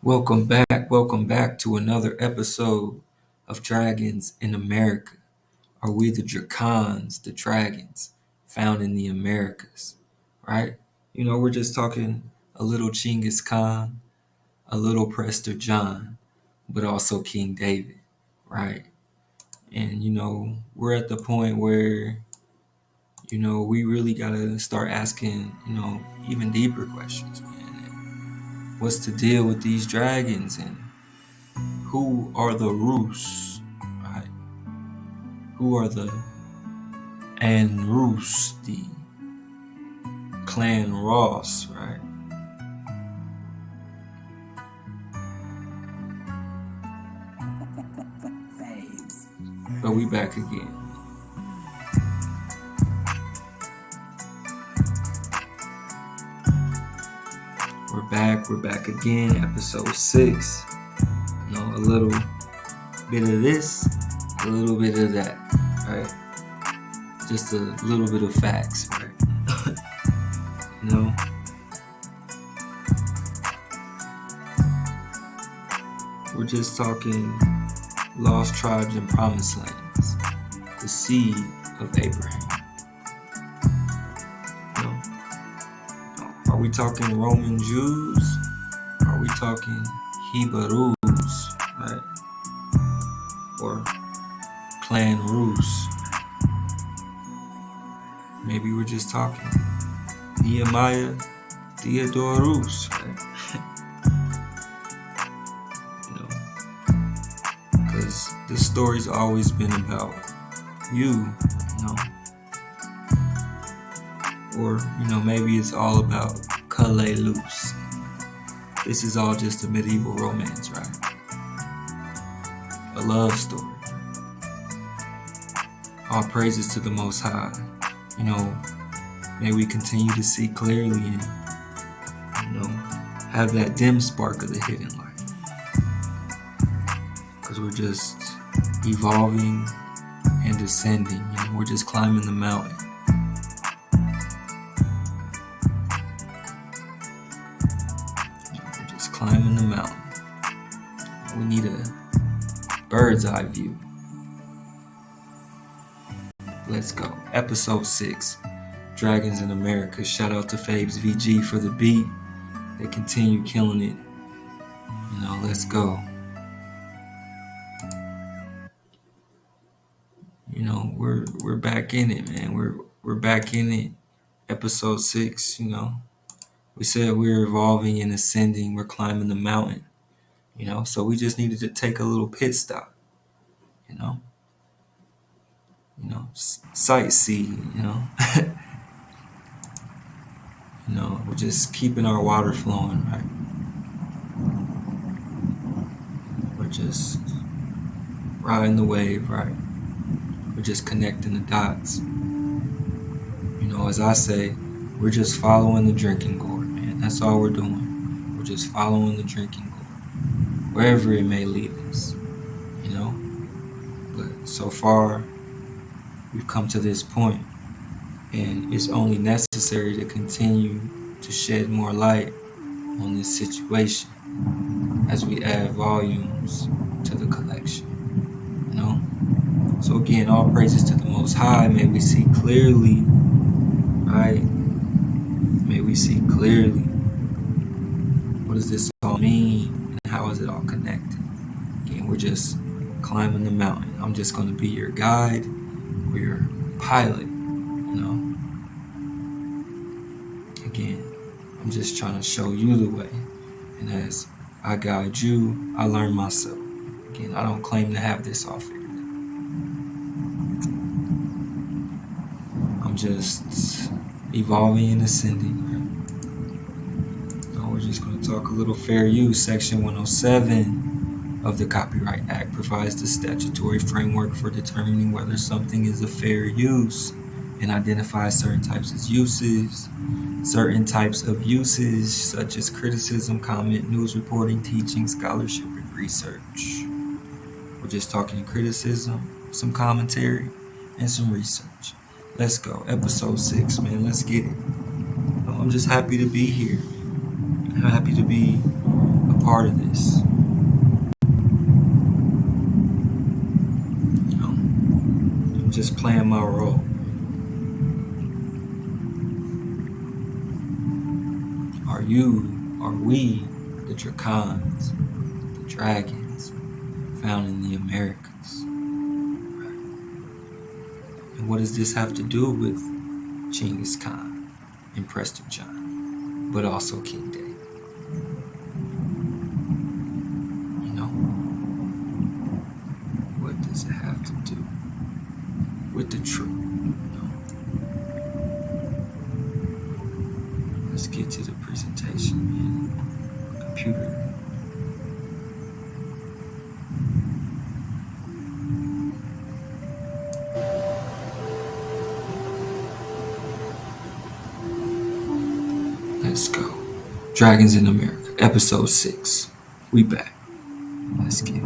Welcome back to another episode of Dragons in America. Are we the Dracons, the dragons found in the Americas, right? We're just talking a little Genghis Khan, a little Prester John, but also King David, right? And we're at the point where, we really gotta start asking, even deeper questions, man. What's the deal with these dragons and who are the Rus, right? Who are the Anrus, the Clan Ross, right? But we back again. We're back again, episode 6. A little bit of this, a little bit of that, right? Just a little bit of facts, right? We're just talking lost tribes and promised lands, the seed of Abraham. Are we talking Roman Jews? Are we talking Hebrews, right? Or Clan Rus? Maybe we're just talking Nehemiah Theodorus, right? Because this story's always been about you, or maybe it's all about Calais Loose. This is all just a medieval romance, right? A love story. All praises to the Most High. May we continue to see clearly and have that dim spark of the hidden light. Because we're just evolving and descending. We're just climbing the mountain. We're just climbing the mountain. We need a bird's eye view. Let's go. Episode 6, Dragons in America. Shout out to Fabes VG for the beat. They continue killing it. Let's go. We're back in it, man. We're back in it. Episode 6, we said we're evolving and ascending. We're climbing the mountain, so we just needed to take a little pit stop, sightsee, we're just keeping our water flowing, right? We're just riding the wave, right? We're just connecting the dots. As I say, we're just following the drinking gourd, man. That's all we're doing. We're just following the drinking gourd, wherever it may lead us, But so far, we've come to this point, and it's only necessary to continue to shed more light on this situation as we add volumes to the collection, So again, all praises to the Most High. May we see clearly, right? May we see clearly. What does this all mean, and how is it all connected? Again, we're just climbing the mountain. I'm just going to be your guide or your pilot, Again, I'm just trying to show you the way. And as I guide you, I learn myself. Again, I don't claim to have this all figured out. I'm just evolving and ascending. We're just going to talk a little fair use. Section 107 of the Copyright Act provides the statutory framework for determining whether something is a fair use and identifies certain types of uses. Certain types of uses such as criticism, comment, news reporting, teaching, scholarship, and research. We're just talking criticism, some commentary, and some research. Let's go. Episode 6, man. Let's get it. I'm just happy to be here. I'm happy to be a part of this. just playing my role. Are we the Drakons, the dragons found in the Americas? And what does this have to do with Genghis Khan and Prester John, but also King David? What does it have to do with the truth? Let's get to the presentation, man. Computer. Let's go. Dragons in America, episode 6. We back. Let's get it.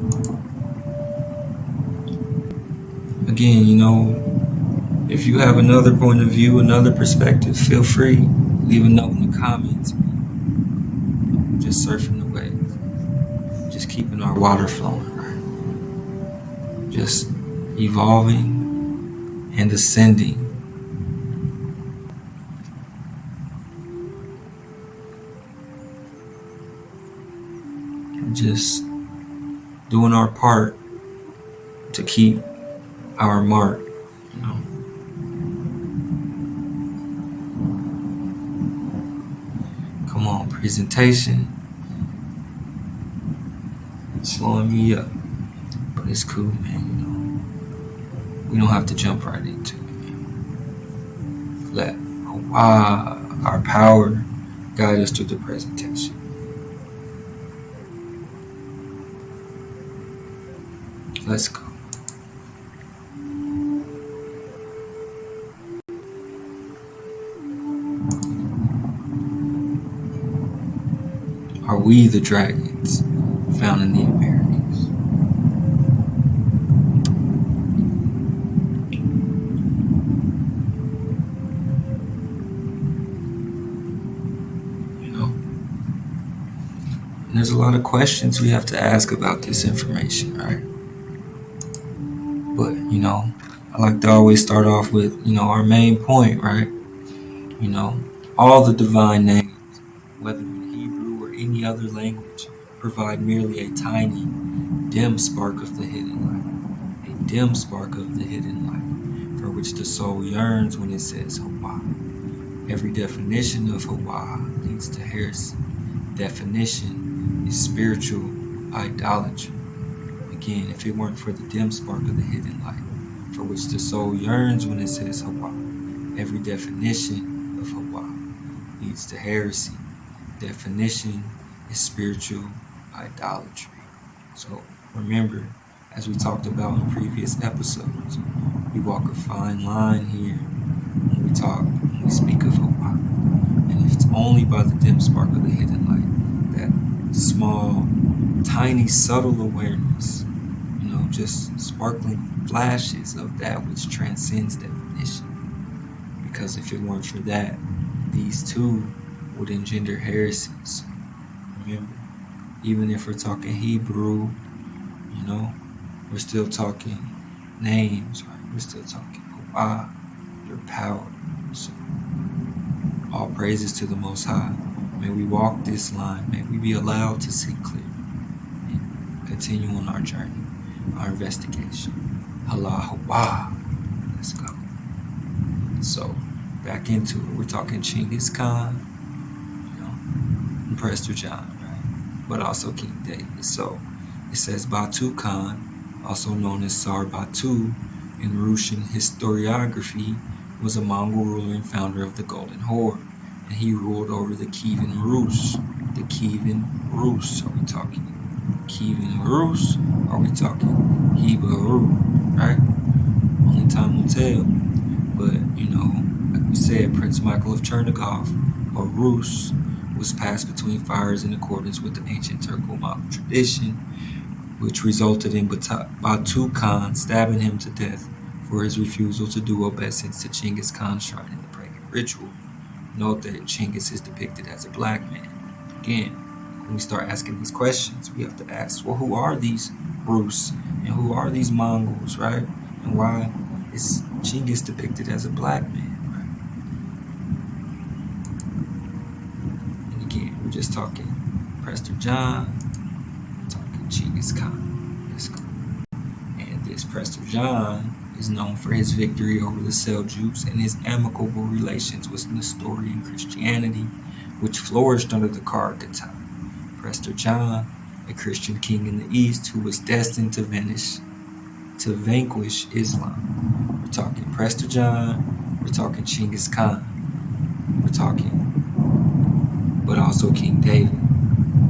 Again, if you have another point of view, another perspective, feel free. Leave a note in the comments. Just surfing the wave. Just keeping our water flowing, right? Just evolving and ascending. Just doing our part to keep our mark, Come on, presentation. Slowing me up. But it's cool, man, We don't have to jump right into it, man. Let our power guide us through the presentation. Let's go. Are we the dragons found in the Americas? And there's a lot of questions we have to ask about this information, right? But, I like to always start off with, our main point, right? All the divine names, whether in Hebrew or any other language, provide merely a tiny, dim spark of the hidden light. A dim spark of the hidden light, for which the soul yearns when it says Hawa. Every definition of Hawa leads to heresy. Definition is spiritual idolatry. Again, if it weren't for the dim spark of the hidden light, for which the soul yearns when it says Hawa, every definition of Hawa leads to heresy. Definition is spiritual idolatry. So remember, as we talked about in previous episodes, we walk a fine line here when we speak of Hawa. And if it's only by the dim spark of the hidden light, that small, tiny, subtle awareness, just sparkling flashes of that which transcends definition. Because if it weren't for that, these two would engender heresies. Remember, even if we're talking Hebrew, we're still talking names, right? We're still talking Hawa, your power. So, all praises to the Most High. May we walk this line. May we be allowed to see clearly and continue on our journey, our investigation. Allah Hawa. Let's go. So, back into it. We're talking Genghis Khan, and Prester John, right? But also King David. So, it says Batu Khan, also known as Tsar Batu in Russian historiography, was a Mongol ruler and founder of the Golden Horde, and he ruled over the Kievan Rus. The Kievan Rus. Are we talking Kievan Rus? Are we talking Hebrew? Right? Only time will tell. But like we said, Prince Michael of Chernigov, or Rus, was passed between fires in accordance with the ancient Turko-Mongol tradition, which resulted in Batu Khan stabbing him to death for his refusal to do obeisance to Genghis Khan's shrine in the pagan ritual. Note that Genghis is depicted as a black man. Again, when we start asking these questions, we have to ask, well, who are these Rus? And who are these Mongols, right? And why is Genghis depicted as a black man, right? And again, we're just talking Prester John, we're talking Genghis Khan. Let's go. And this Prester John is known for his victory over the Seljuks and his amicable relations with Nestorian Christianity, which flourished under the Kara Katai. Prester John, a Christian king in the East who was destined to vanquish Islam. We're talking Prester John, we're talking Genghis Khan, we're talking, but also King David.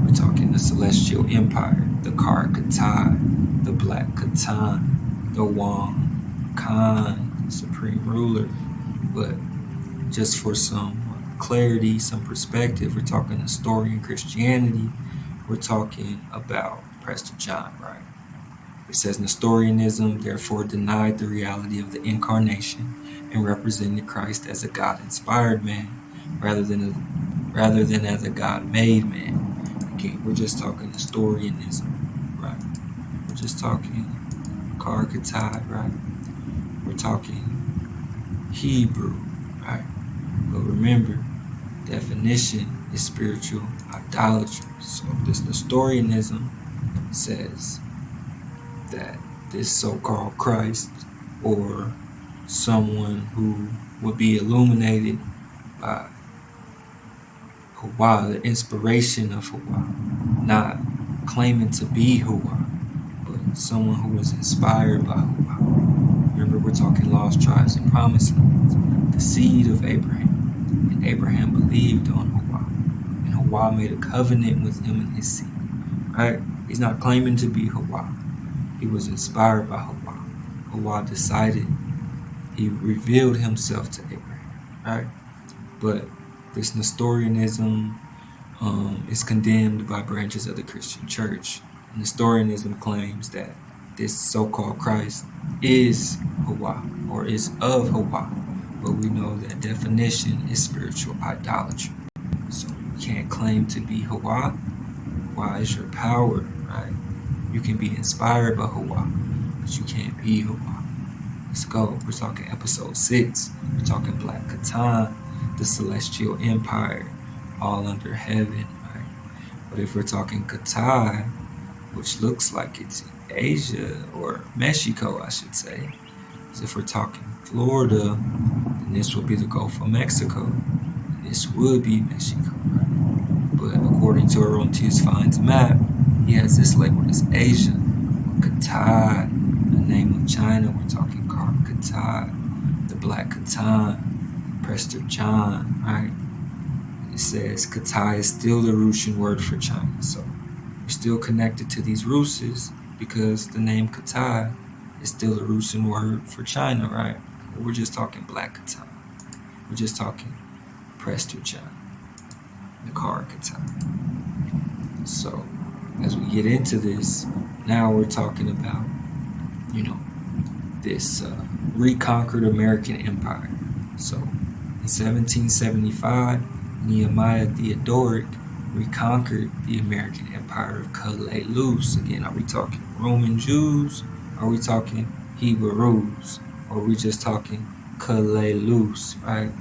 We're talking the Celestial Empire, the Kara Katai, the Black Khatan, the Wang Khan, supreme ruler. But just for some clarity, some perspective, we're talking Nestorian Christianity. We're talking about Prester John, right? It says Nestorianism therefore denied the reality of the incarnation and represented Christ as a God-inspired man rather than as a God-made man. Again, we're just talking Nestorianism, right? We're just talking Kara Katai, right? We're talking Hebrew, right? But remember, definition is spiritual idolatry. So this Nestorianism says that this so-called Christ, or someone who would be illuminated by Hawa, the inspiration of Hawa, not claiming to be Hawa, but someone who was inspired by Hawa. Remember, we're talking lost tribes and promised lands, the seed of Abraham. And Abraham believed on Hawa, and Hawa made a covenant with him and his seed, right? He's not claiming to be Hawa. He was inspired by Hawa. Hawa decided, he revealed himself to Abraham, right? But this Nestorianism is condemned by branches of the Christian church. Nestorianism claims that this so-called Christ is Hawa, or is of Hawa, but we know that definition is spiritual idolatry. So you can't claim to be Hawa. Hawa is your power, right? You can be inspired by Hawa, but you can't be Hawa. Let's go. We're talking episode 6. We're talking Black Khatan, the Celestial Empire, all under heaven, right? But if we're talking Katai, which looks like it's in Asia, or Mexico, I should say, as if we're talking Florida, then this would be the Gulf of Mexico. This would be Mexico, right? But according to Orontius Fine's map, he has this labeled as Asia. Katai, the name of China, we're talking Kara Katai, the Black Khatan, Prester John, right? It says Katai is still the Russian word for China. So we're still connected to these Ruses because the name Katai is still the Russian word for China, right? But we're just talking Black Khatan. We're just talking Prester John, the Kara Katai. So as we get into this, now we're talking about, this reconquered American empire. So in 1775, Nehemiah Theodoric reconquered the American empire of Kalei-Luz. Again, are we talking Roman Jews? Are we talking Hebrews? Or are we just talking Kalei-Luz, right?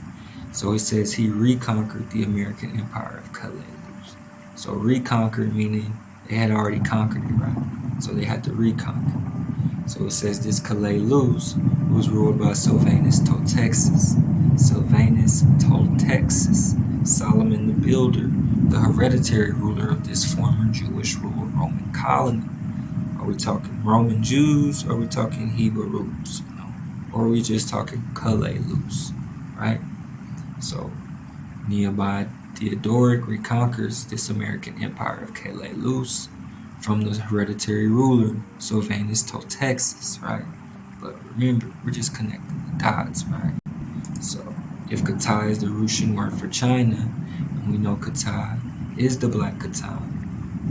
So it says he reconquered the American empire of Kalei-Luz. So reconquered meaning they had already conquered it, right? So they had to reconquer. So it says this Kalei-Luz was ruled by Sylvanus Toltexus. Solomon the Builder, the hereditary ruler of this former Jewish ruled Roman colony. Are we talking Roman Jews? Or are we talking Hebrews? Or are we just talking Kalei-Luz, right? So Nehemiah Theodoric reconquers this American empire of Kalei-Luz from the hereditary ruler Sylvanus Toltexus, right? But remember, we're just connecting the dots, right? So if Katai is the Russian word for China, and we know Katai is the Black Khatan,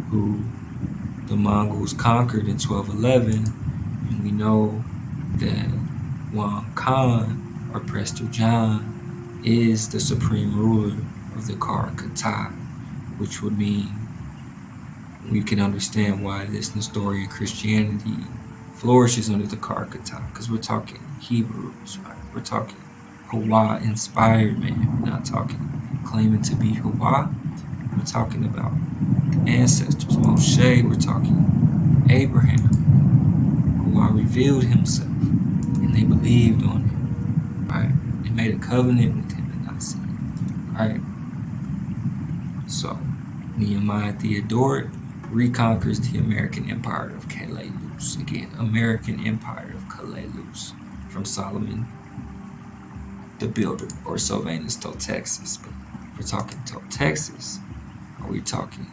who the Mongols conquered in 1211, and we know that Wang Khan, or Prester John, is the supreme ruler of the Kara Katai, which would mean we can understand why this Nestorian Christianity flourishes under the Kharkata, because we're talking Hebrews, right? We're talking Hawa-inspired man. We're not talking claiming to be Hawa. We're talking about the ancestors, Moshe. We're talking Abraham. Hawa revealed himself, and they believed on him, right? They made a covenant with him and not sin, right? So Nehemiah Theodoric reconquers the American Empire of Calalus. Again, American Empire of Calalus from Solomon the Builder, or Sylvanus Toltexus. But we're talking Toltexus. Are we talking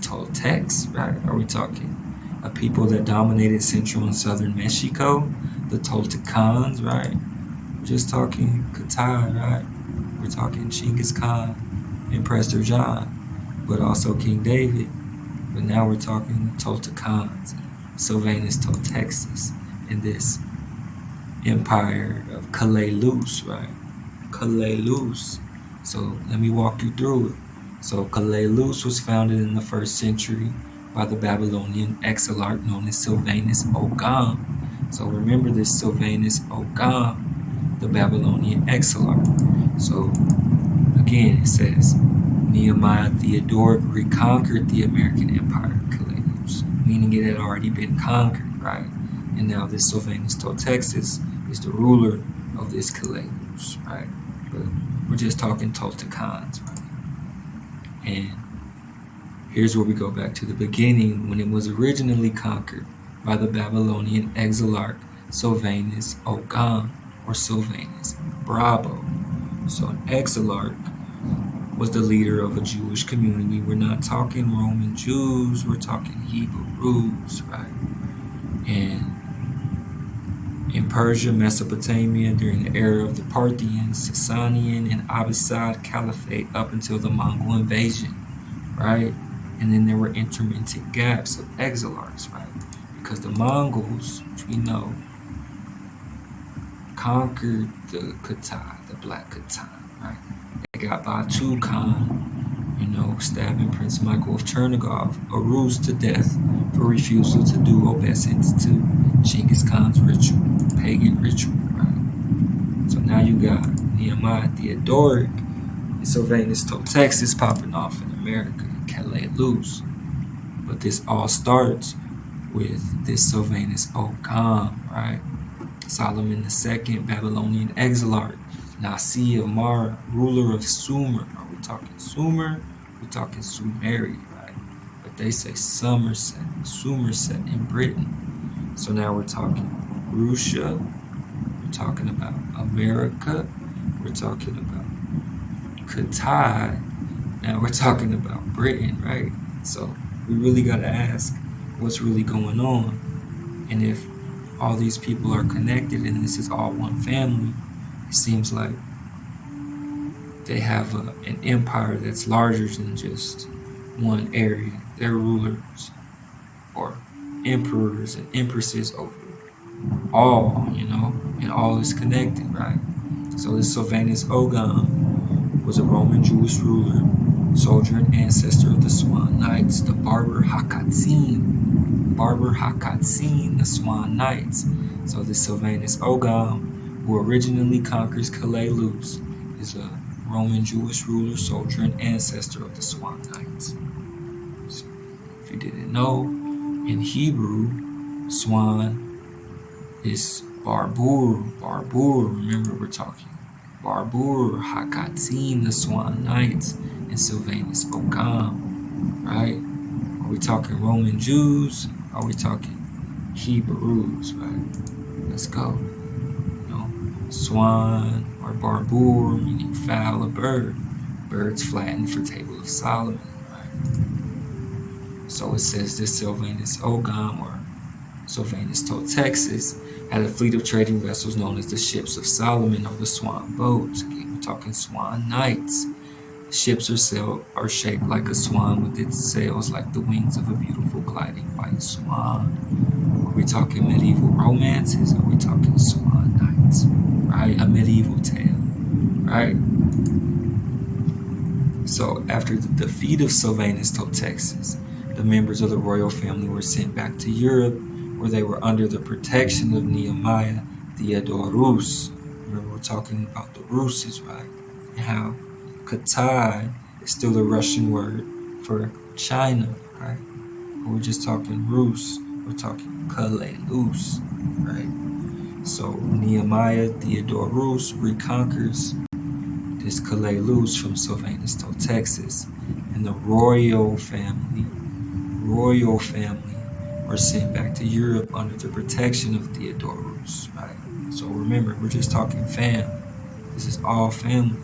Toltecs, right? Are we talking a people that dominated central and southern Mexico, the Toltecans, right? We're just talking Qatar, right? We're talking Genghis Khan and Prester John, but also King David. But now we're talking Toltecans, Sylvanus Toltexus, in this empire of Calalus, right? Calalus. So let me walk you through it. So Calalus was founded in the 1st century by the Babylonian exilarch known as Sylvanus Ogam. So remember this Sylvanus Ogam, the Babylonian exilarch. So again, it says Nehemiah Theodoric reconquered the American Empire of Calalus, meaning it had already been conquered, right? And now this Sylvanus Toltexus is the ruler of this Calalus, right? But we're just talking Toltecans, right? And here's where we go back to the beginning, when it was originally conquered by the Babylonian exilarch Sylvanus Ogam, or Sylvanus Brabo. So an exilarch was the leader of a Jewish community. We're not talking Roman Jews, we're talking Hebrews, right? And in Persia, Mesopotamia, during the era of the Parthian, Sasanian, and Abbasid Caliphate up until the Mongol invasion, right? And then there were intermittent gaps of exilarchs, right? Because the Mongols, which we know, conquered the Khitai, the Black Khitai, right? They got Batu Khan, stabbing Prince Michael of Chernigov, Aruz to death for refusal to do obeisance to Genghis Khan's ritual, pagan ritual, right? So now you got Nehemiah Theodoric and Sylvanus Toltexus popping off in America, in Calalus. But this all starts with this Sylvanus Ogam, right? Solomon II, Babylonian exilarch, Nasi of Mara, ruler of Sumer. Are we talking Sumer? We're talking Sumeria, right? But they say Somerset in Britain. So now we're talking Russia, we're talking about America, we're talking about Khitai, now we're talking about Britain, right? So we really got to ask what's really going on. And if all these people are connected and this is all one family, it seems like they have an empire that's larger than just one area. They're rulers or emperors and empresses over all, and all is connected, right? So this Sylvanus Ogam was a Roman Jewish ruler, soldier, and ancestor of the Swan Knights, the Barber Hakatzin, the Swan Knights. So this Sylvanus Ogam, who originally conquers Calalus, is a Roman Jewish ruler, soldier, and ancestor of the Swan Knights. So, if you didn't know, in Hebrew, Swan is Barbur. Remember, we're talking Barbur, Hakatzin, the Swan Knights, and Sylvanus Ogam, right? Are we talking Roman Jews? Are we talking Hebrews, right? Let's go. Swan or Barbur, meaning fowl or bird. Birds flattened for Table of Solomon, right? So it says this Sylvanus Ogam, or Sylvanus Toltexus, had a fleet of trading vessels known as the Ships of Solomon, or the Swan Boats. Again, we're talking Swan Knights. The ships are shaped like a swan, with its sails like the wings of a beautiful gliding white swan. Are we talking medieval romances? Are we talking Swan Knights? Right? A medieval tale, right? So after the defeat of Sylvanus Toltexus, the members of the royal family were sent back to Europe, where they were under the protection of Nehemiah Theodorus. Remember, we're talking about the Ruses, right? And how Katai is still a Russian word for China, right? But we're just talking Rus, we're talking Kalelus, right? So Nehemiah Theodorus reconquers this Kalelus from Sylvanus, Texas, and the royal family were sent back to Europe under the protection of Theodorus, right? So remember, we're just talking fam. This is all family.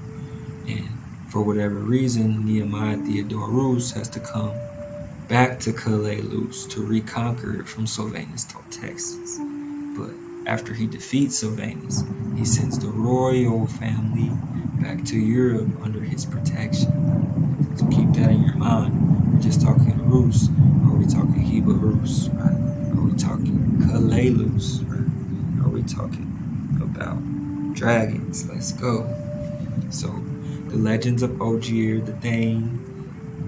And for whatever reason, Nehemiah Theodorus has to come back to Kalelus to reconquer it from Sylvanus, Texas. But after he defeats Sylvanus, he sends the royal family back to Europe under his protection. So keep that in your mind. We're just talking Rus, or are we talking Hebrew Rus, right? Are we talking Kalelus, right? Are we talking about dragons? Let's go. So the legends of Ogier, the Dane,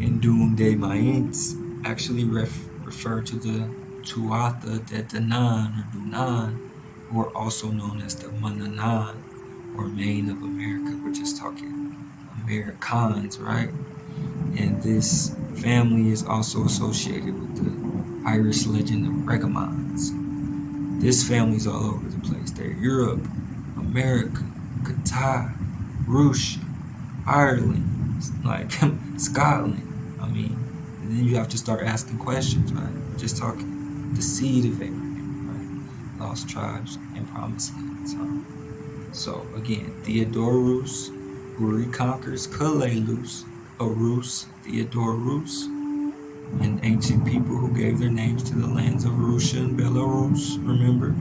and Doomday Mayans actually refer to the Tuatha De Danann or Dunan, who are also known as the Mananan or Maine of America. We're just talking Americans, right? And this family is also associated with the Irish legend of Regamons. This family's all over the place. They're Europe, America, Qatar, Russia, Ireland, like Scotland. I mean, and then you have to start asking questions, right? We're just talking the seed of Abraham, right? Lost tribes and promised lands. So again, Theodorus, who reconquers Kalelus, a Rus, Theodorus, and ancient people who gave their names to the lands of Russia and Belarus. Remember,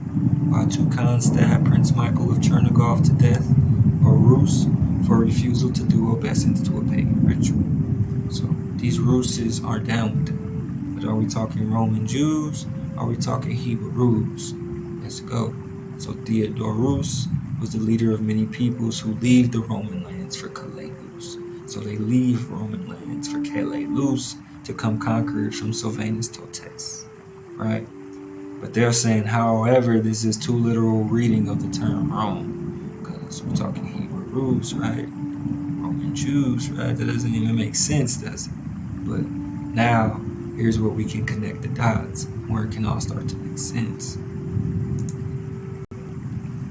Batu Khan stabbed Prince Michael of Chernigov to death, or Rus, for refusal to do obeisance to a pagan ritual. So these Ruses are down with it. But are we talking Roman Jews? Are we talking Hebrews? Let's go. So Theodorus was the leader of many peoples who leave the Roman lands for Kalelus. So they leave Roman lands for Kalelus to come conquer it from Sylvanus, Texas, right? But they're saying, however, this is too literal reading of the term Rome, because we're talking Hebrews, right? Roman Jews, right? That doesn't even make sense, does it? But now, here's where we can connect the dots, where it can all start to make sense.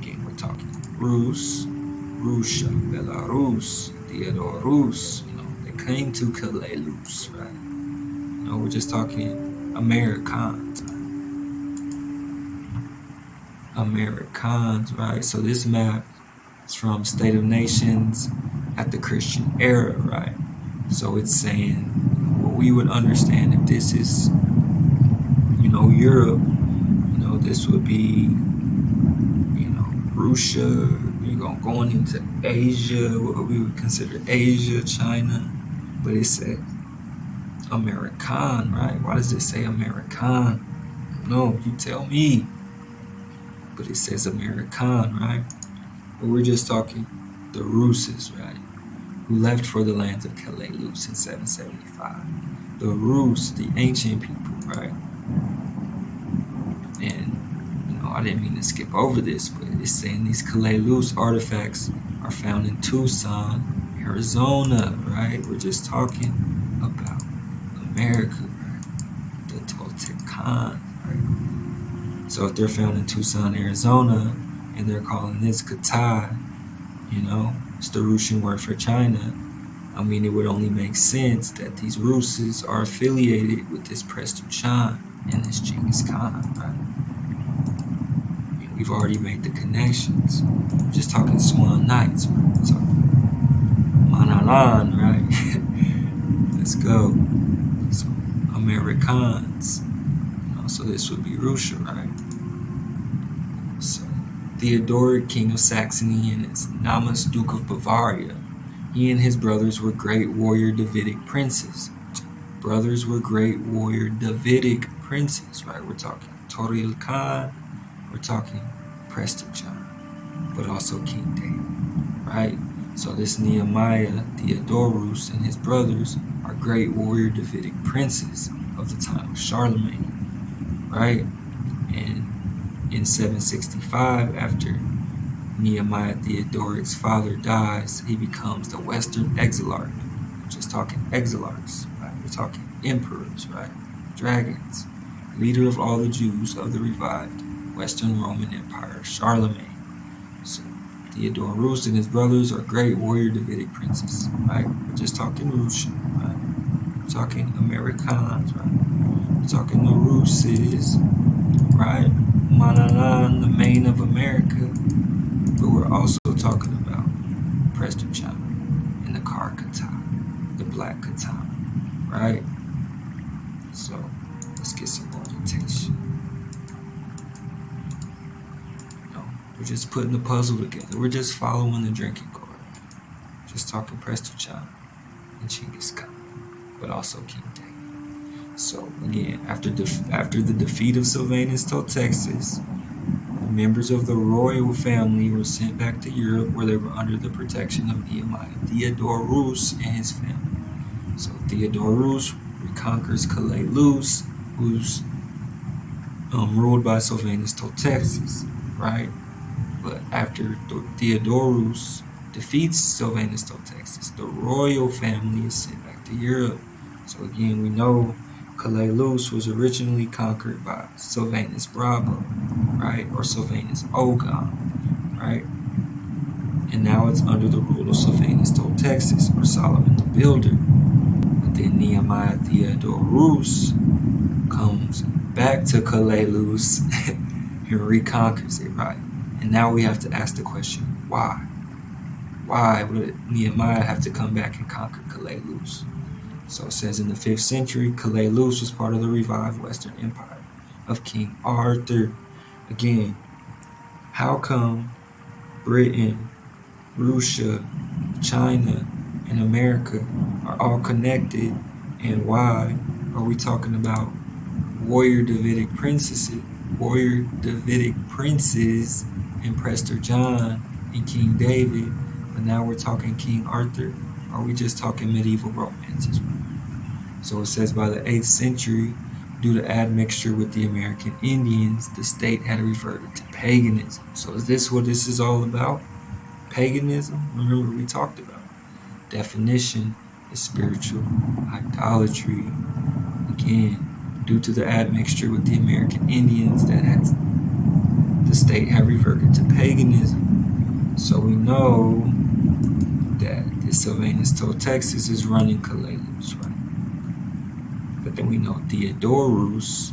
Again, we're talking Rus, Russia, Belarus, Theodorus, they came to Kalelus, right? We're just talking Americans, right? So this map is from State of Nations at the Christian era, right? So it's saying what we would understand if this is, Europe, this would be, Russia, going into Asia, what we would consider Asia, China, but it said American, right? Why does it say American? No, you tell me. But it says American, right? But we're just talking the Ruses, right? Who left for the lands of Kalelus in 775. The Rus, the ancient people, right? And, I didn't mean to skip over this, but it's saying these Kalelus artifacts are found in Tucson, Arizona, right? We're just talking about America, right? The Toltec Khan, right? So if they're found in Tucson, Arizona, and they're calling this Katai, it's the Russian word for China, I mean, it would only make sense that these Ruses are affiliated with this Prestu Chan and this Genghis Khan, right? We've already made the connections. We're just talking Swan Knights, right? We're talking Manalan, right? Let's go. So, Americans. So this would be Russia, right? So, Theodoric, king of Saxony, and his Namas, duke of Bavaria. He and his brothers were great warrior Davidic princes. Right? We're talking Toril Khan, we're talking Prestu Chan, but also King David, right? So this Nehemiah Theodorus and his brothers are great warrior Davidic princes of the time of Charlemagne, right? And in 765, after Nehemiah Theodoric's father dies, he becomes the Western Exilarch. We're just talking exilarchs, right? We're talking emperors, right? Dragons, leader of all the Jews of the revived Western Roman Empire, Charlemagne. So Theodorus and his brothers are great warrior Davidic princes, right? We're just talking Russian, right? We're talking Americans, right? We're talking the Russes, right? Mananan, the Maine of America. But we're also talking about Prester John and the Kar Katana, the Black Katana, right? So let's get some orientation. We're just putting the puzzle together. We're just following the drinking gourd. Just talking Prester John and Genghis Khan, but also King David. So again, after the defeat of Sylvanus Texas, the members of the royal family were sent back to Europe, where they were under the protection of Nehemiah Theodorus and his family. So Theodorus reconquers Calais-Luz, who's ruled by Sylvanus Texas, right? But after Theodorus defeats Sylvanus Texas, the royal family is sent back to Europe. So again, we know Calais-Luz was originally conquered by Sylvanus Brabo, right? Or Sylvanus Ogon, right? And now it's under the rule of Sylvanus Texas, or Solomon the Builder. But then Nehemiah Theodorus comes back to Calais-Luz and reconquers it, right? And now we have to ask the question, why? Why would Nehemiah have to come back and conquer Calais-Luz? So it says in the 5th century, Calais-Luz was part of the revived Western Empire of King Arthur. Again, how come Britain, Russia, China, and America are all connected, and why are we talking about warrior Davidic princes and Prester John and King David, but now we're talking King Arthur? Are we just talking medieval romances? So it says by the 8th century, due to admixture with the American Indians, the state had reverted to paganism. So is this what this is all about? Paganism? Remember we talked about it. Definition is spiritual idolatry. Again, due to the admixture with the American Indians, the state had reverted to paganism. So we know that this Sylvanus Texas is running Calais-Luz, right? But then we know Theodorus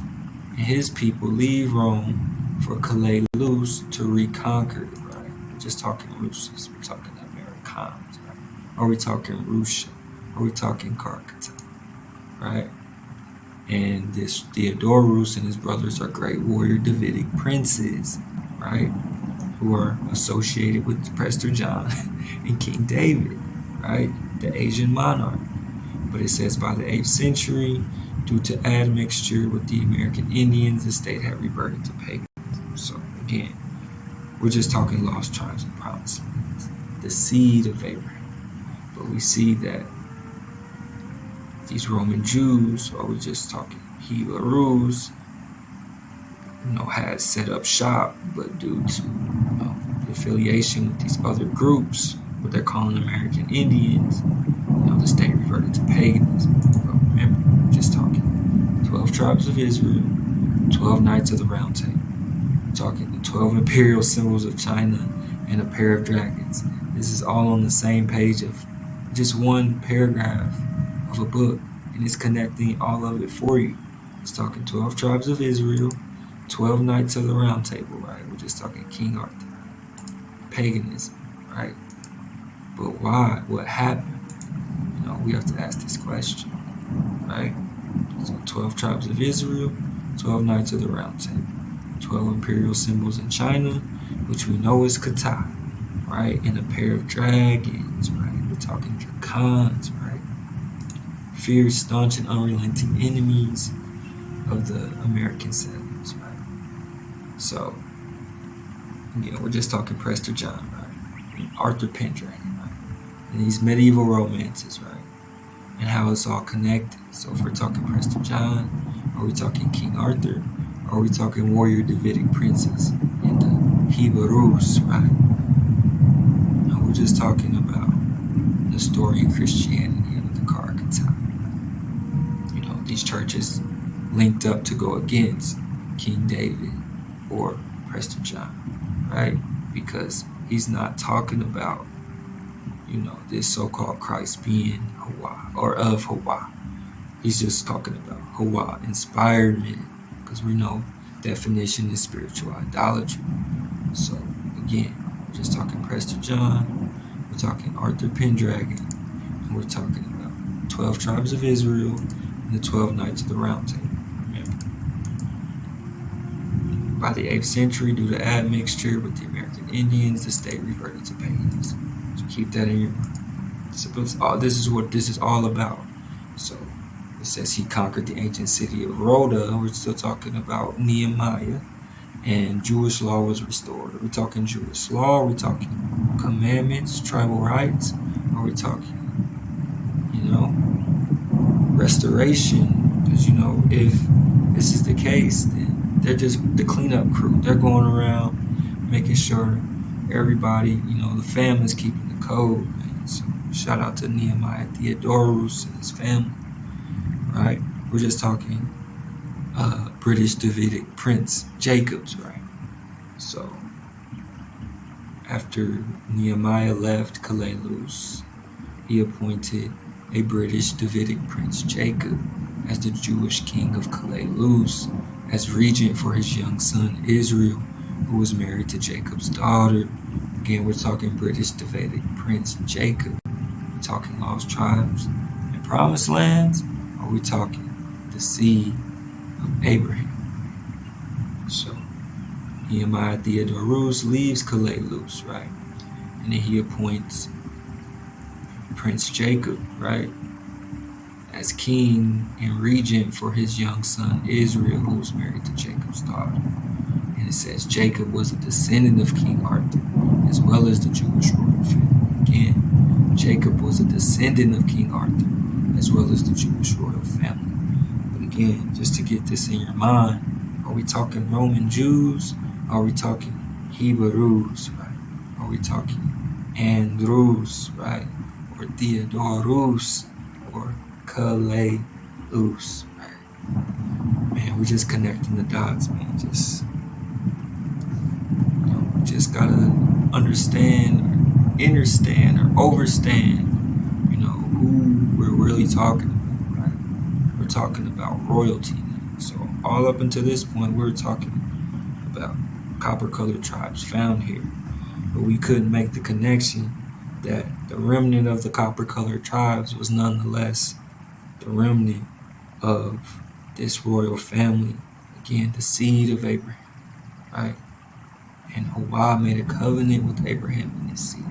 and his people leave Rome for Calais-Luz to reconquer it, right? We're just talking Russes, we're talking Americans, right? Are we talking Russia? Are we talking Kar Katana, right? And this Theodorus and his brothers are great warrior Davidic princes, right? Who are associated with Prester John and King David, right? The Asian monarch. But it says by the 8th century, due to admixture with the American Indians, the state had reverted to paganism. So again, we're just talking lost tribes and promised lands, the seed of Abraham. But we see that these Roman Jews, or we're just talking Hebrews, had set up shop, but due to the affiliation with these other groups, what they're calling American Indians, the state reverted to paganism. But remember, we're just talking 12 tribes of Israel, 12 knights of the Round Table. We're talking the 12 imperial symbols of China and a pair of dragons. This is all on the same page of just one paragraph of a book, and it's connecting all of it for you. It's talking 12 tribes of Israel, 12 knights of the Round Table, right? We're just talking King Arthur, paganism, right? But why? What happened? We have to ask this question, right? So 12 tribes of Israel, 12 knights of the Round Table, 12 imperial symbols in China, which we know is Kata, right? And a pair of dragons, right? We're talking Dracons, right? Fierce, staunch, and unrelenting enemies of the American settlers, right? So, we're just talking Prester John, right? And Arthur Pendragon, right? And these medieval romances, right? And how it's all connected. So if we're talking Prester John, are we talking King Arthur? Are we talking warrior Davidic princes in the Hebrews, right? No, we're just talking about Nestorian Christianity under the Caractite. These churches linked up to go against King David or Prester John, right? Because he's not talking about, this so-called Christ being Hawa or of Hawa. He's just talking about Hawa, inspired men, because we know definition is spiritual idolatry. So again, we're just talking Prester John, we're talking Arthur Pendragon, and we're talking about 12 tribes of Israel and the 12 Knights of the Round Table. Remember, by the 8th century, due to admixture with the American Indians, the state reverted to paganism. So keep that in your mind. This is what this is all about. So it says he conquered the ancient city of Rhoda. We're still talking about Nehemiah. And Jewish law was restored. Are we talking Jewish law? Are we talking commandments, tribal rights? Are we talking, restoration? Because, if this is the case, then they're just the cleanup crew. They're going around making sure everybody, the family's keeping the code. Man. So shout out to Nehemiah Theodorus and his family, right? We're just talking British Davidic Prince Jacobs, right? So after Nehemiah left Kalalus, he appointed a British Davidic Prince Jacob as the Jewish king of Kalalus, as regent for his young son Israel, who was married to Jacob's daughter. Again, we're talking British Davidic Prince Jacob. We're talking lost tribes and promised lands. Are we talking the seed of Abraham? So Nehemiah Theodorus leaves Kalalus, right? And then he appoints Prince Jacob, right, as king and regent for his young son Israel, who was married to Jacob's daughter. And it says Jacob was a descendant of King Arthur, as well as the Jewish royal family. Again, Jacob was a descendant of King Arthur, as well as the Jewish royal family. But again, just to get this in your mind, are we talking Roman Jews? Are we talking Hebrews, right? Are we talking Andrews, right? Or Theodorus, or Kalalus, right? Man, we're just connecting the dots, man. Just gotta understand, or understand, or overstand, who we're really talking about, right? We're talking about royalty now. So all up until this point, we're talking about copper-colored tribes found here, but we couldn't make the connection that the remnant of the copper-colored tribes was nonetheless the remnant of this royal family. Again, the seed of Abraham, right? And Hawa made a covenant with Abraham and his seed.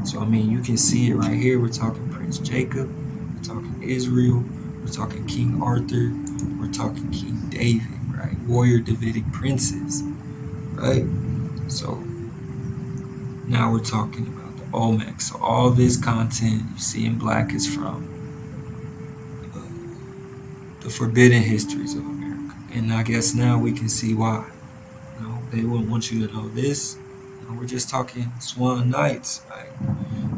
So, you can see it right here. We're talking Prince Jacob. We're talking Israel. We're talking King Arthur. We're talking King David, right? Warrior Davidic princes, right? So, now we're talking about the Olmec. So, all this content you see in black is from the forbidden histories of America. And I guess now we can see why. They wouldn't want you to know this. We're just talking Swan Knights, right?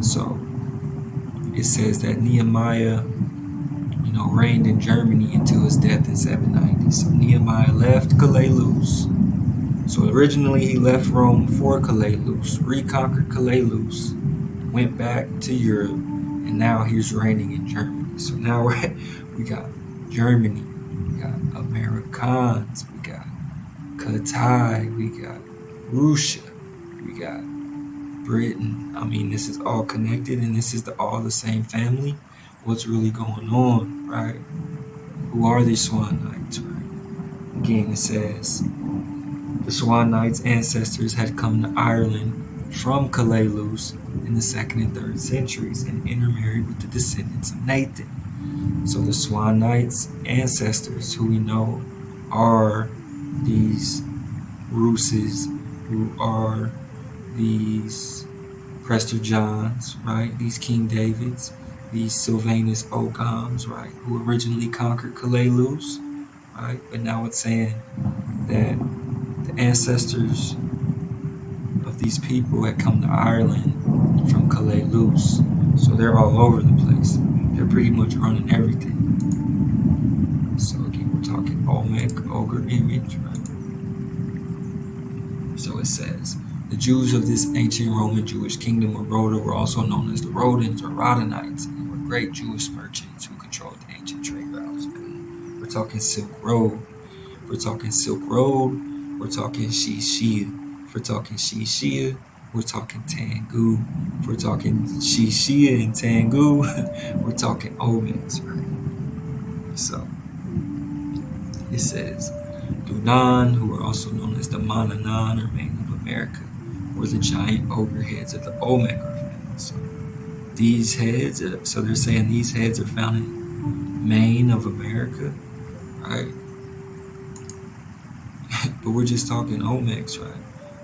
So it says that Nehemiah, reigned in Germany until his death in 790. So Nehemiah left Kalalus. So originally he left Rome for Kalalus, reconquered Kalalus, went back to Europe, and now he's reigning in Germany. So now we got Germany, we got Americans, we got Katai, we got Russia, we got Britain. This is all connected, and this is all the same family. What's really going on, right? Who are these Swan Knights, right? Again, it says the Swan Knights' ancestors had come to Ireland from Kalalus in the 2nd and 3rd centuries and intermarried with the descendants of Nathan. So the Swan Knights' ancestors, who we know are these Ruses, who are these Prester Johns, right? These King Davids, these Sylvanus Ogams, right? Who originally conquered Kalalus, right? But now it's saying that the ancestors of these people had come to Ireland from Calais Loose. So they're all over the place. They're pretty much running everything. So again, we're talking Olmec ogre image, right? So it says, the Jews of this ancient Roman Jewish kingdom of Rhoda were also known as the Rhodans or Rhodanites, and were great Jewish merchants who controlled the ancient trade routes. Okay? We're talking Silk Road. We're talking Silk Road. We're talking Shishia. We're talking Shishia. We're talking Tangu. We're talking Shishia and Tangu. We're talking Olmecs, right? So it says, Dunan, who were also known as the Mananan or Main of America, were the giant ogre heads of the Olmec family. So these heads, so they're saying these heads are found in Maine of America, right? But we're just talking Olmecs, right?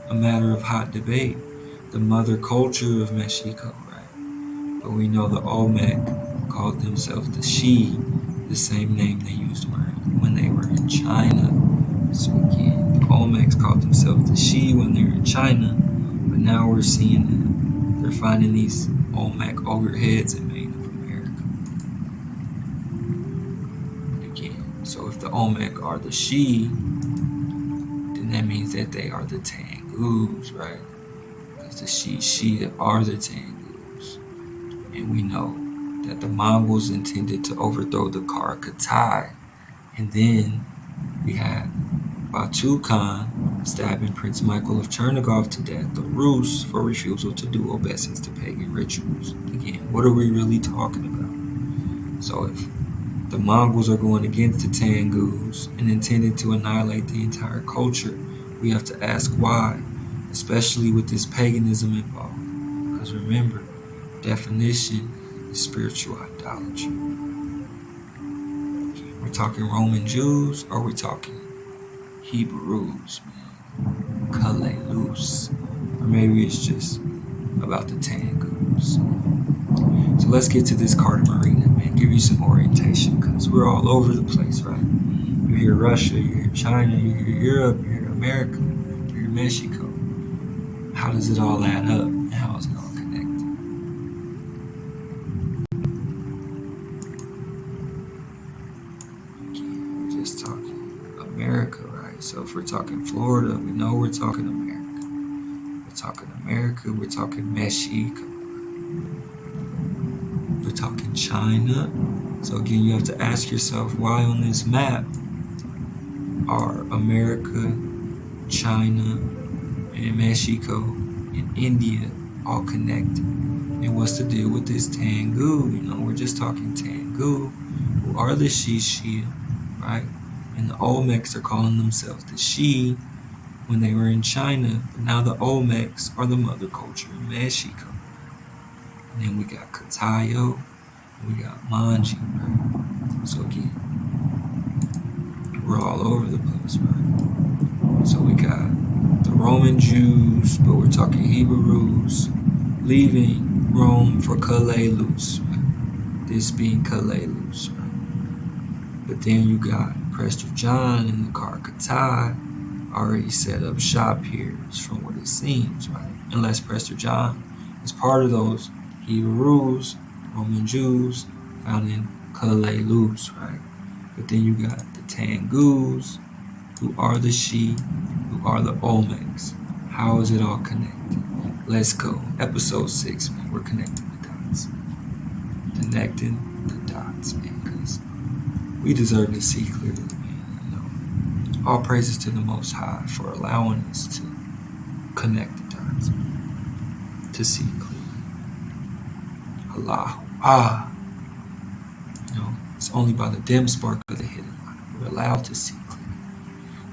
A matter of hot debate. The mother culture of Mexico, right? But we know the Olmec called themselves the Shi, the same name they used when they were in China. So again, the Olmecs called themselves the Shi when they were in China, but now we're seeing that they're finding these Olmec ogre heads in Maine of America. Again, so if the Olmec are the Shi, then that means that they are the Tangus, right? Because the Shi are the Tangus. And we know that the Mongols intended to overthrow the Karakai, and then we had Batu Khan stabbing Prince Michael of Chernigov to death, the Rus, for refusal to do obeisance to pagan rituals. Again, what are we really talking about? So if the Mongols are going against the Tangus and intended to annihilate the entire culture, we have to ask why, especially with this paganism involved. Because remember, definition is spiritual idolatry. We're talking Roman Jews, or we're talking Hebrews, man. Calais Loose. Or maybe it's just about the Tangus. So let's get to this Carter Marina, man. Give you some orientation, because we're all over the place, right? You hear Russia, you hear China, you hear Europe, you hear America, you hear Mexico. How does it all add up? And how is it all connected? Again, we're just talking America, right? So if we're talking Florida, we know we're talking America. We're talking America, we're talking Mexico. We're talking China. So again, you have to ask yourself, why on this map are America, China, and Mexico and India all connected? And what's the deal with this Tangu? You know, we're just talking Tangu, who are the Shishia, right? And the Olmecs are calling themselves the Shi when they were in China, but now the Olmecs are the mother culture in Mexico. And then we got Katayo, and we got Manji, right? So again, we're all over the place, right? So we got the Roman Jews, but we're talking Hebrews, leaving Rome for Calais Loose, right? This being Calais Loose, right? But then you got Prester John and the Karakai already set up shop here, from what it seems, right? Unless Prester John is part of those Hebrews, Roman Jews, found in Calais Loose, right? But then you got the Tangus, who are the Shi, who are the Olmecs. How is it all connected? Let's go. Episode 6, man. We're connecting the dots. Connecting the dots, man, because we deserve to see clearly, man. You know, all praises to the Most High for allowing us to connect the dots, man, to see clearly. Allahu. You know, it's only by the dim spark of the hidden light we're allowed to see clearly.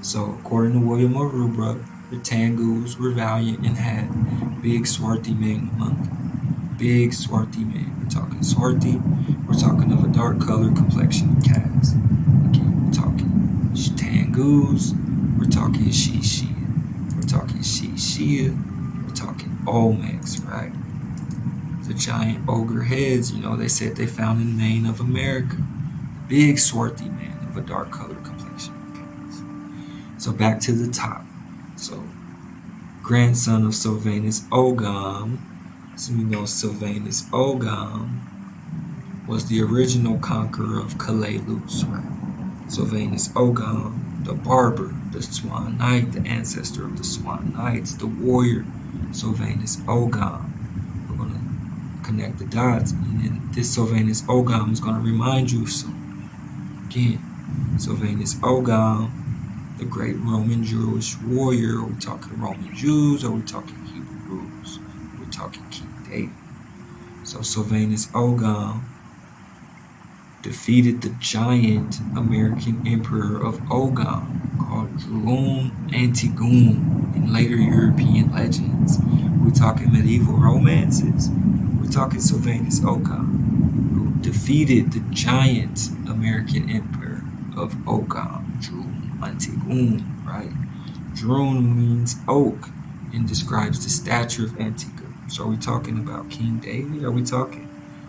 So, according to William of Rubruck, the Tangus were valiant and had big Swarthy men among them. Big Swarthy men. We're talking Swarthy. We're talking of a dark color, complexion, and caste. Again, we're talking Tangus. We're talking Shishia. We're talking Shishia. We're talking Olmecs, right? The giant ogre heads, you know, they said they found in Maine of America. Big Swarthy man of a dark color, complexion, and caste. So back to the top. So grandson of Sylvanus Ogam. So we know Sylvanus Ogam was the original conqueror of Calais-Luz, right? Sylvanus Ogam, the barber, the Swan Knight, the ancestor of the Swan Knights, the warrior, Sylvanus Ogam. We're going to connect the dots, and then this Sylvanus Ogam is going to remind you of something. Again, Sylvanus Ogam, the great Roman Jewish warrior. Are we talking Roman Jews? Or are we talking Hebrews? We're talking King David. So Sylvanus Ogam defeated the giant American emperor of Ogam called Drone Antigone in later European legends. We're talking medieval romances. We're talking Sylvanus Ogam, who defeated the giant American emperor of Ogam, Drone Antigone, right? Drone means oak and describes the stature of Antigone. So are we talking about King David? Are we talking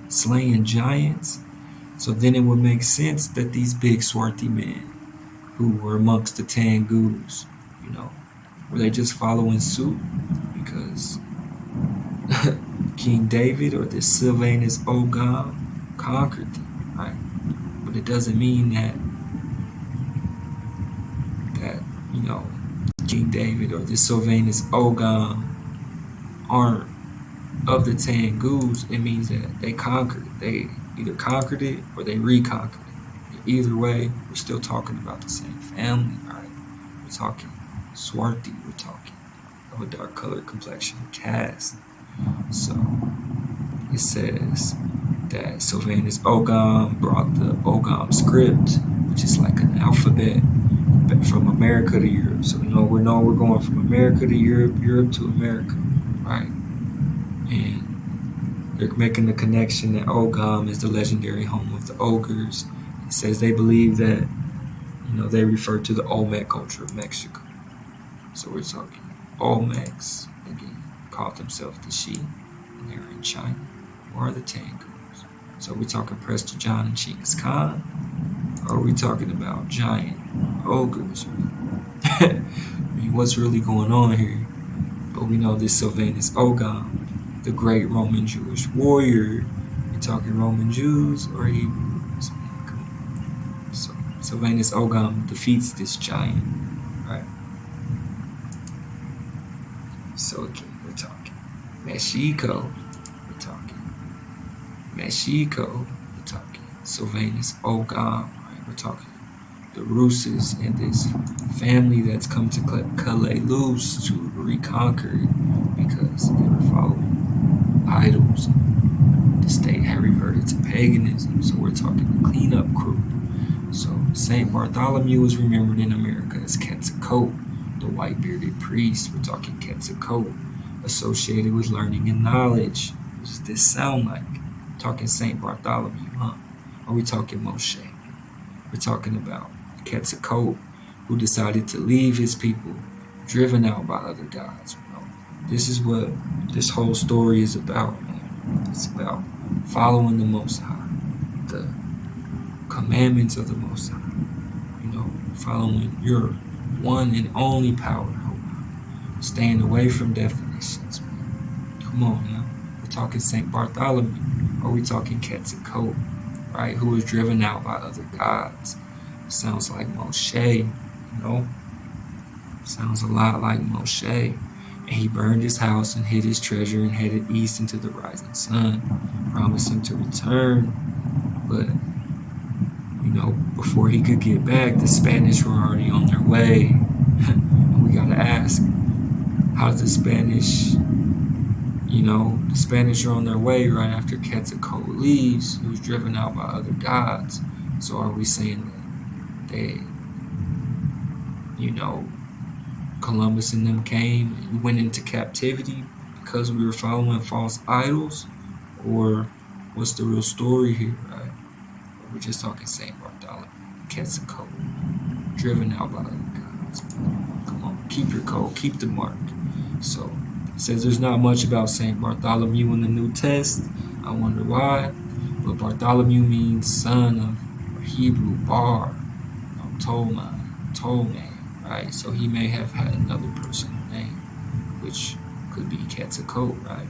slaying giants? So then it would make sense that these big swarthy men who were amongst the Tengus, were they just following suit because King David or this Sylvanus Ogam conquered them, right? But it doesn't mean that King David or this Sylvanus Ogam aren't of the Tengus. It means that they conquered it. They either conquered it or they reconquered it. Either way, we're still talking about the same family, right? We're talking Swarthy. We're talking of a dark colored complexion caste. So it says that Sylvanus Ogam brought the Ogam script, which is like an alphabet, from America to Europe. So we're going from America to Europe, Europe to America, right? And they're making the connection that Ogam is the legendary home of the ogres. It says they believe that they refer to the Olmec culture of Mexico. So we're talking Olmecs, again, called themselves the Shi, and they're in China, or the Tengus. So we're talking Prester John and Genghis Khan, or are we talking about giant ogres? I mean, what's really going on here? But we know this Sylvanus Ogam, the great Roman Jewish warrior. We're talking Roman Jews or Hebrews. So Sylvanus Ogam defeats this giant, right? So again, we're talking Mexico. We're talking Mexico. We're talking Sylvanus Ogam. We're talking the Russes and this family that's come to Calais-Luz to reconquer it because they were following idols. The state had reverted to paganism, so we're talking the cleanup crew. So St. Bartholomew is remembered in America as Quetzalcoatl, the white-bearded priest. We're talking Quetzalcoatl, associated with learning and knowledge. What does this sound like? Talking St. Bartholomew, huh? Are we talking Moshe? We're talking about Quetzalcoatl, who decided to leave his people, driven out by other gods. This is what this whole story is about, man. It's about following the Most High, the commandments of the Most High. Following your one and only power, staying away from definitions, man. Come on now. We're talking St. Bartholomew, or we talking Quetzalcoatl, right? Who was driven out by other gods. Sounds like Moshe, Sounds a lot like Moshe. And he burned his house and hid his treasure and headed east into the rising sun, promising to return. But, before he could get back, the Spanish were already on their way. And we gotta ask, how did the Spanish, the Spanish are on their way right after Quetzalcoatl leaves, who was driven out by other gods. So are we saying that they, Columbus and them came and went into captivity because we were following false idols? Or what's the real story here, right? Or we're just talking St. Bartholomew, Quetzalcoatl, driven out by other gods. Come on, keep your code, keep the mark. So it says there's not much about St. Bartholomew in the New Test. I wonder why. But Bartholomew means son of Hebrew Bar, Tolman, right? right? So he may have had another personal name, which could be Quetzalcoatl, right?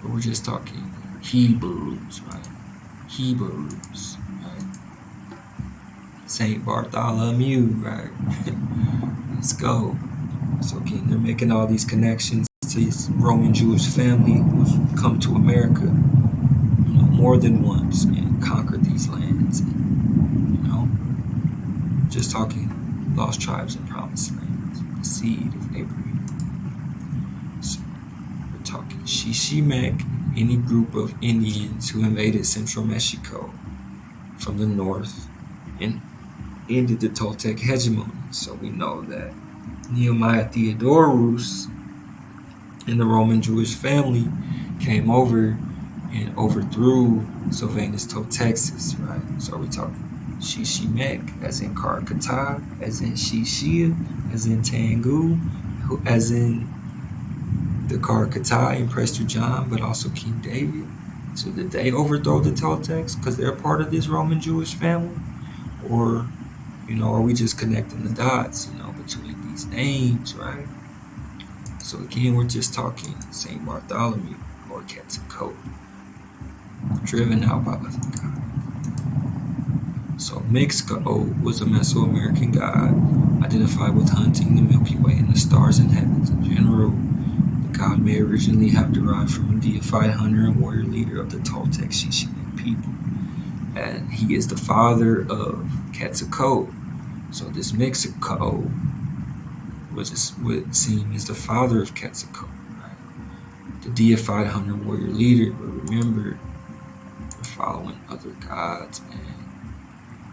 But we're just talking Hebrews, right? Hebrews, right? Saint Bartholomew, right? Let's go. So again, they're making all these connections to this Roman Jewish family who's come to America, more than once and conquered these lands. And, just talking lost tribes and promised lands, the seed of Abraham. So we're talking Xiximec, any group of Indians who invaded central Mexico from the north and ended the Toltec hegemony. So we know that Nehemiah Theodorus and the Roman Jewish family came over and overthrew Sylvanus Texas, right? So we're talking Xiximec, as in Karkata, as in Xixia, as in Tengu, as in the Karkata and Prester John, but also King David. So did they overthrow the Toltecs because they're part of this Roman Jewish family? Or, are we just connecting the dots, between these names, right? So again, we're just talking Saint Bartholomew or Quetzalcoatl, driven out by other gods. So Mixcoatl was a Mesoamerican god identified with hunting the Milky Way and the stars and heavens in general. The god may originally have derived from a deified hunter and warrior leader of the Toltec Xiximec people, and he is the father of Quetzalcoatl. So this Mixcoatl would seem is the father of Quetzalcoatl, right? The deified hunter warrior leader. But remember, we're following other gods, man.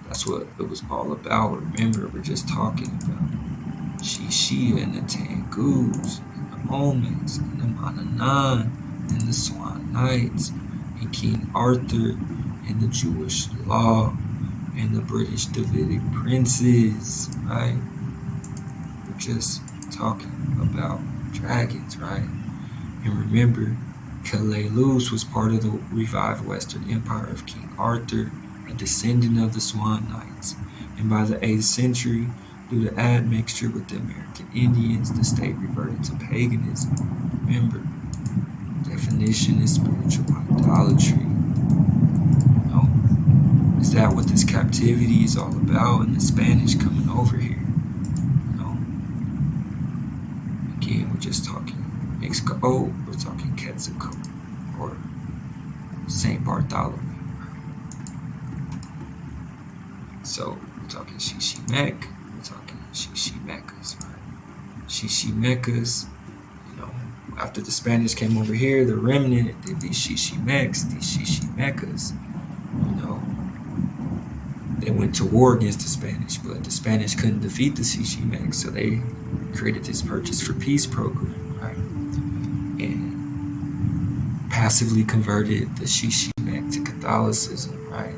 That's what it was all about. Remember, we're just talking about Xixia and the Tengus, and the Olmecs, and the Mananan, and the Swan Knights, and King Arthur, and the Jewish law, and the British Davidic princes, right? We're just talking about dragons, right? And remember, Kalelus was part of the revived Western Empire of King Arthur, a descendant of the Swan Knights, and by the 8th century, due to admixture with the American Indians, the state reverted to paganism. Remember, definition is spiritual idolatry. Is that what this captivity is all about? And the Spanish coming over here? Again, we're just talking Mixcoatl, we're talking Quetzalcoatl, or Saint Bartholomew. So we're talking Xiximec, we're talking Xiximecas, right? Xiximecas, after the Spanish came over here, the remnant did these Xiximecs, these Xiximecas, they went to war against the Spanish, but the Spanish couldn't defeat the Xiximecs, so they created this Purchase for Peace program, right? And passively converted the Xiximec to Catholicism, right?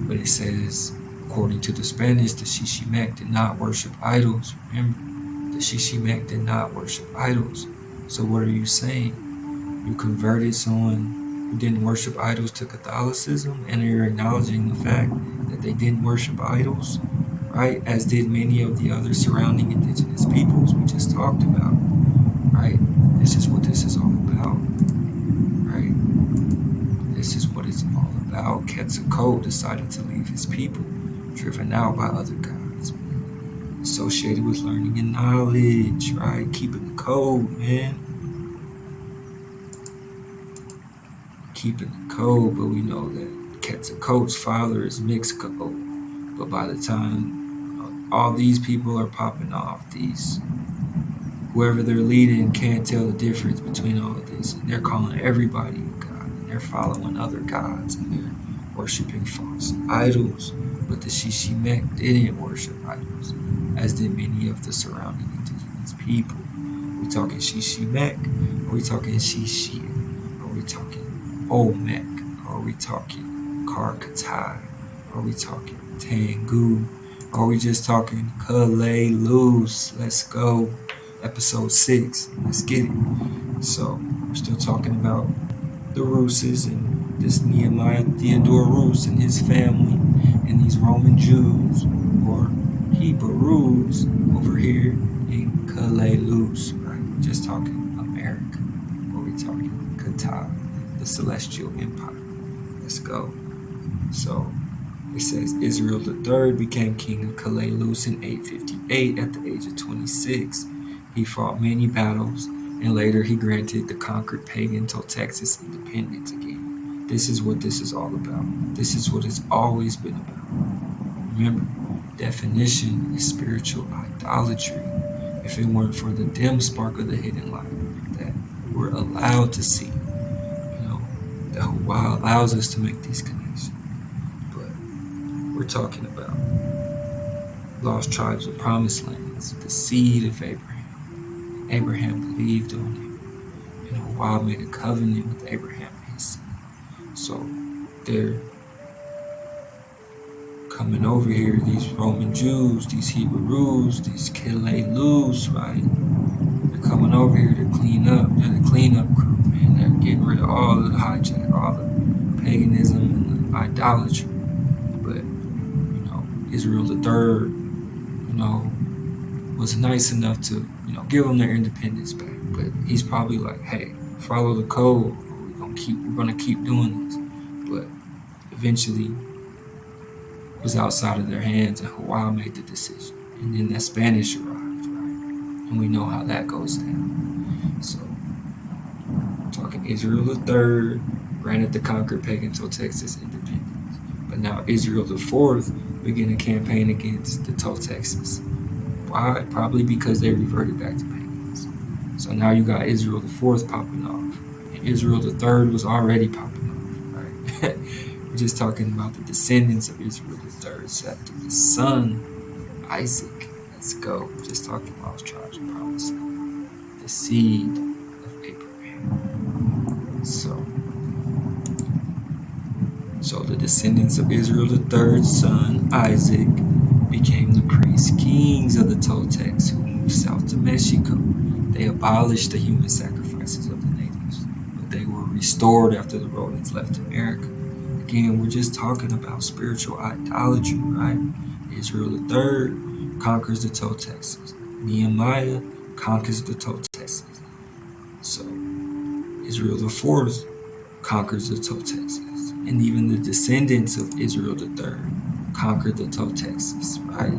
But it says, according to the Spanish, the Xiximec did not worship idols. Remember, the Xiximec did not worship idols. So what are you saying? You converted someone who didn't worship idols to Catholicism, and you're acknowledging the fact that they didn't worship idols, right? As did many of the other surrounding indigenous peoples we just talked about, right? This is what this is all about, right? This is what it's all about. Quetzalcoatl decided to leave his people, driven out by other gods, man. Associated with learning and knowledge, right? Keeping the code, man. Keeping the code, but we know that Quetzalcoatl's father is Mixcoatl. But by the time all these people are popping off, whoever they're leading can't tell the difference between all of this, and they're calling everybody a god, and they're following other gods, and they're worshiping false idols. But the Xiximec didn't worship idols, as did many of the surrounding indigenous people. Are we talking Xiximec? Are we talking Xixia? Are we talking Olmec? Are we talking Karkatai? Are we talking Tengu? Are we just talking Kalelus? Let's go. Episode 6. Let's get it. So we're still talking about the Ruses and this Nehemiah Theodorus and his family and these Roman Jews or Hebrews over here in Kalalus, right? We're just talking America, or we're talking Qatar, the Celestial Empire. Let's go. So it says Israel III became king of Kalalus in 858 at the age of 26. He fought many battles, and later he granted the conquered pagan Texas independence again. This is what this is all about. This is what it's always been about. Remember, definition is spiritual idolatry. If it weren't for the dim spark of the hidden light that we're allowed to see, that Hawa allows us to make these connections. But we're talking about lost tribes of promised lands, the seed of Abraham. Abraham believed on it, and Hawa made a covenant with Abraham and his seed. So they're coming over here, these Roman Jews, these Hebrews, these Kalalus, right? They're coming over here to clean up. They're the cleanup crew, man. They're getting rid of all of the hijack, all the paganism and the idolatry. But, Israel the Third, was nice enough to, give them their independence back. But he's probably like, hey, follow the code. We're gonna keep doing this. But eventually, it was outside of their hands, and Hawa made the decision. And then the Spanish arrived, right? And we know how that goes down. So, talking Israel the Third granted the conquered pagan Texas independence. But now Israel the Fourth began a campaign against the Texas. Why? Probably because they reverted back to pagans. So now you got Israel the Fourth popping off. And Israel the Third was already popping off, right? We're just talking about the descendants of Israel the Third scepter, the son, Isaac. Let's go. We're just talking lost tribes of promise, the seed of Abraham. So the descendants of Israel the Third's son, Isaac, became the priest kings of the Toltecs who moved south to Mexico. They abolished the human sacrifices of the natives, but they were restored after the Romans left America. Again, we're just talking about spiritual idolatry, right? Israel the Third conquers the Toltecs. Nehemiah conquers the Toltecs. So Israel the Fourth conquers the Toltecs. And even the descendants of Israel the Third conquered the Toltecs, right?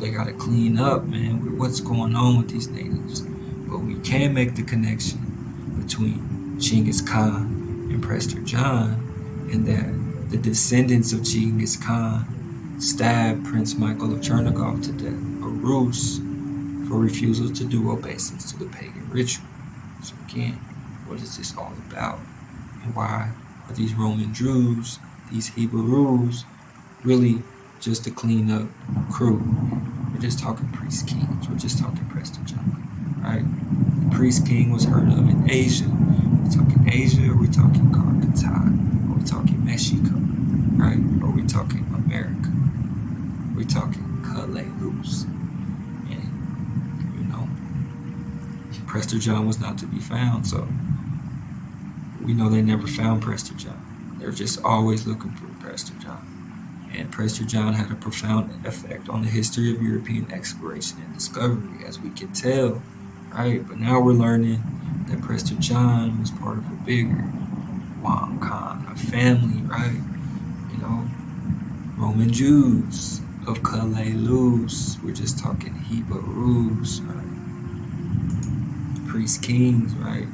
They got to clean up, man, with what's going on with these natives. But we can make the connection between Genghis Khan and Prester John, and that the descendants of Genghis Khan stabbed Prince Michael of Chernigoff to death, a ruse for refusal to do obeisance to the pagan ritual. So again, what is this all about? And why are these Roman Jews, these Hebrews, really just a clean up crew? We're just talking priest kings. We're just talking Prester John, right? The priest king was heard of in Asia. We're talking Asia, or we're talking Qatar, or we're talking Mexico, right? Or we're talking America. We're talking Kalalus. And, Prester John was not to be found, so we know they never found Prester John. They were just always looking for Prester John. And Prester John had a profound effect on the history of European exploration and discovery, as we can tell, right? But now we're learning that Prester John was part of a bigger Wang Khan, a family, right? Roman Jews of Kalalus. We're just talking Hebrews, right? Priest kings, right?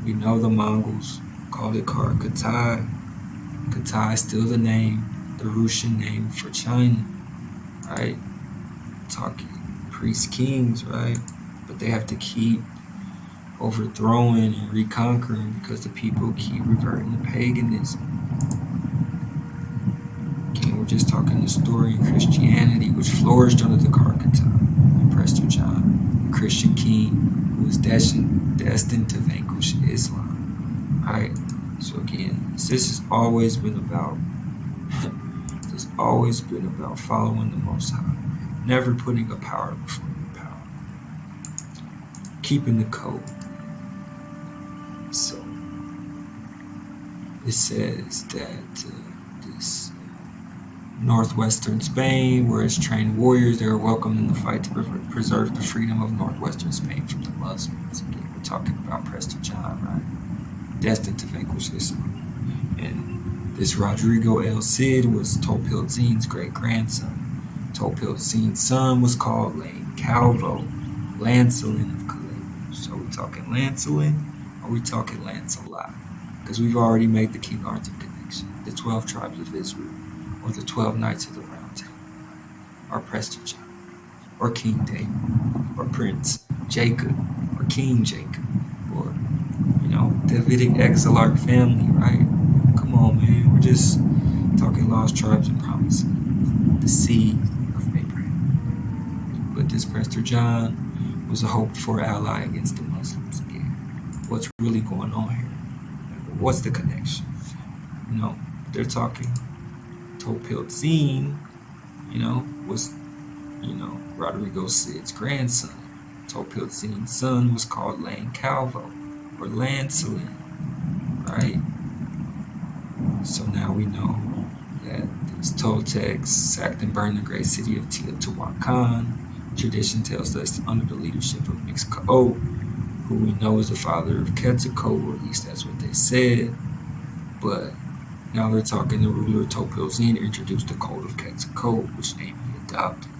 We know the Mongols called it Katai. Katai is still the name, the Russian name for China, right? Talking priest kings, right? But they have to keep overthrowing and reconquering because the people keep reverting to paganism. Again, we're just talking the story of Christianity, which flourished under the Kharkatai and Prester John, a Christian king who was destined to vanquish Islam, right? So again, this has always been about following the Most High, never putting a power before your power, keeping the code. So it says that this northwestern Spain, where as trained warriors, they were welcomed in the fight to preserve the freedom of northwestern Spain from the Muslims. Again, we're talking about Prester John, right? Destined to vanquish Islam. And this Rodrigo El Cid was Topilzin's great-grandson. Topilzin's son was called Lane Calvo, Lancelin of Calais. So we're talking Lancelin, or we talking Lancelot? Because we've already made the King Arthur connection. The 12 tribes of Israel, or the 12 Knights of the Round Table, or Prester John, or King David, or Prince Jacob, or King Jacob, or, Davidic Exarch family, right? Come on, man. We're just talking lost tribes and promises. The seed of Abraham. But this Prester John was a hoped-for ally against the Muslims again. What's really going on here? What's the connection? They're talking Topilzin, was, Rodrigo Cid's grandson. Topilzin's son was called Lane Calvo, or Lancelin, right? So now we know that these Toltecs sacked and burned the great city of Teotihuacan. Tradition tells us under the leadership of Mixcoatl, who we know is the father of Quetzalcoatl, or at least that's what they said. But now they're talking the ruler Topilzin introduced the code of Quetzalcoatl, which name he adopted.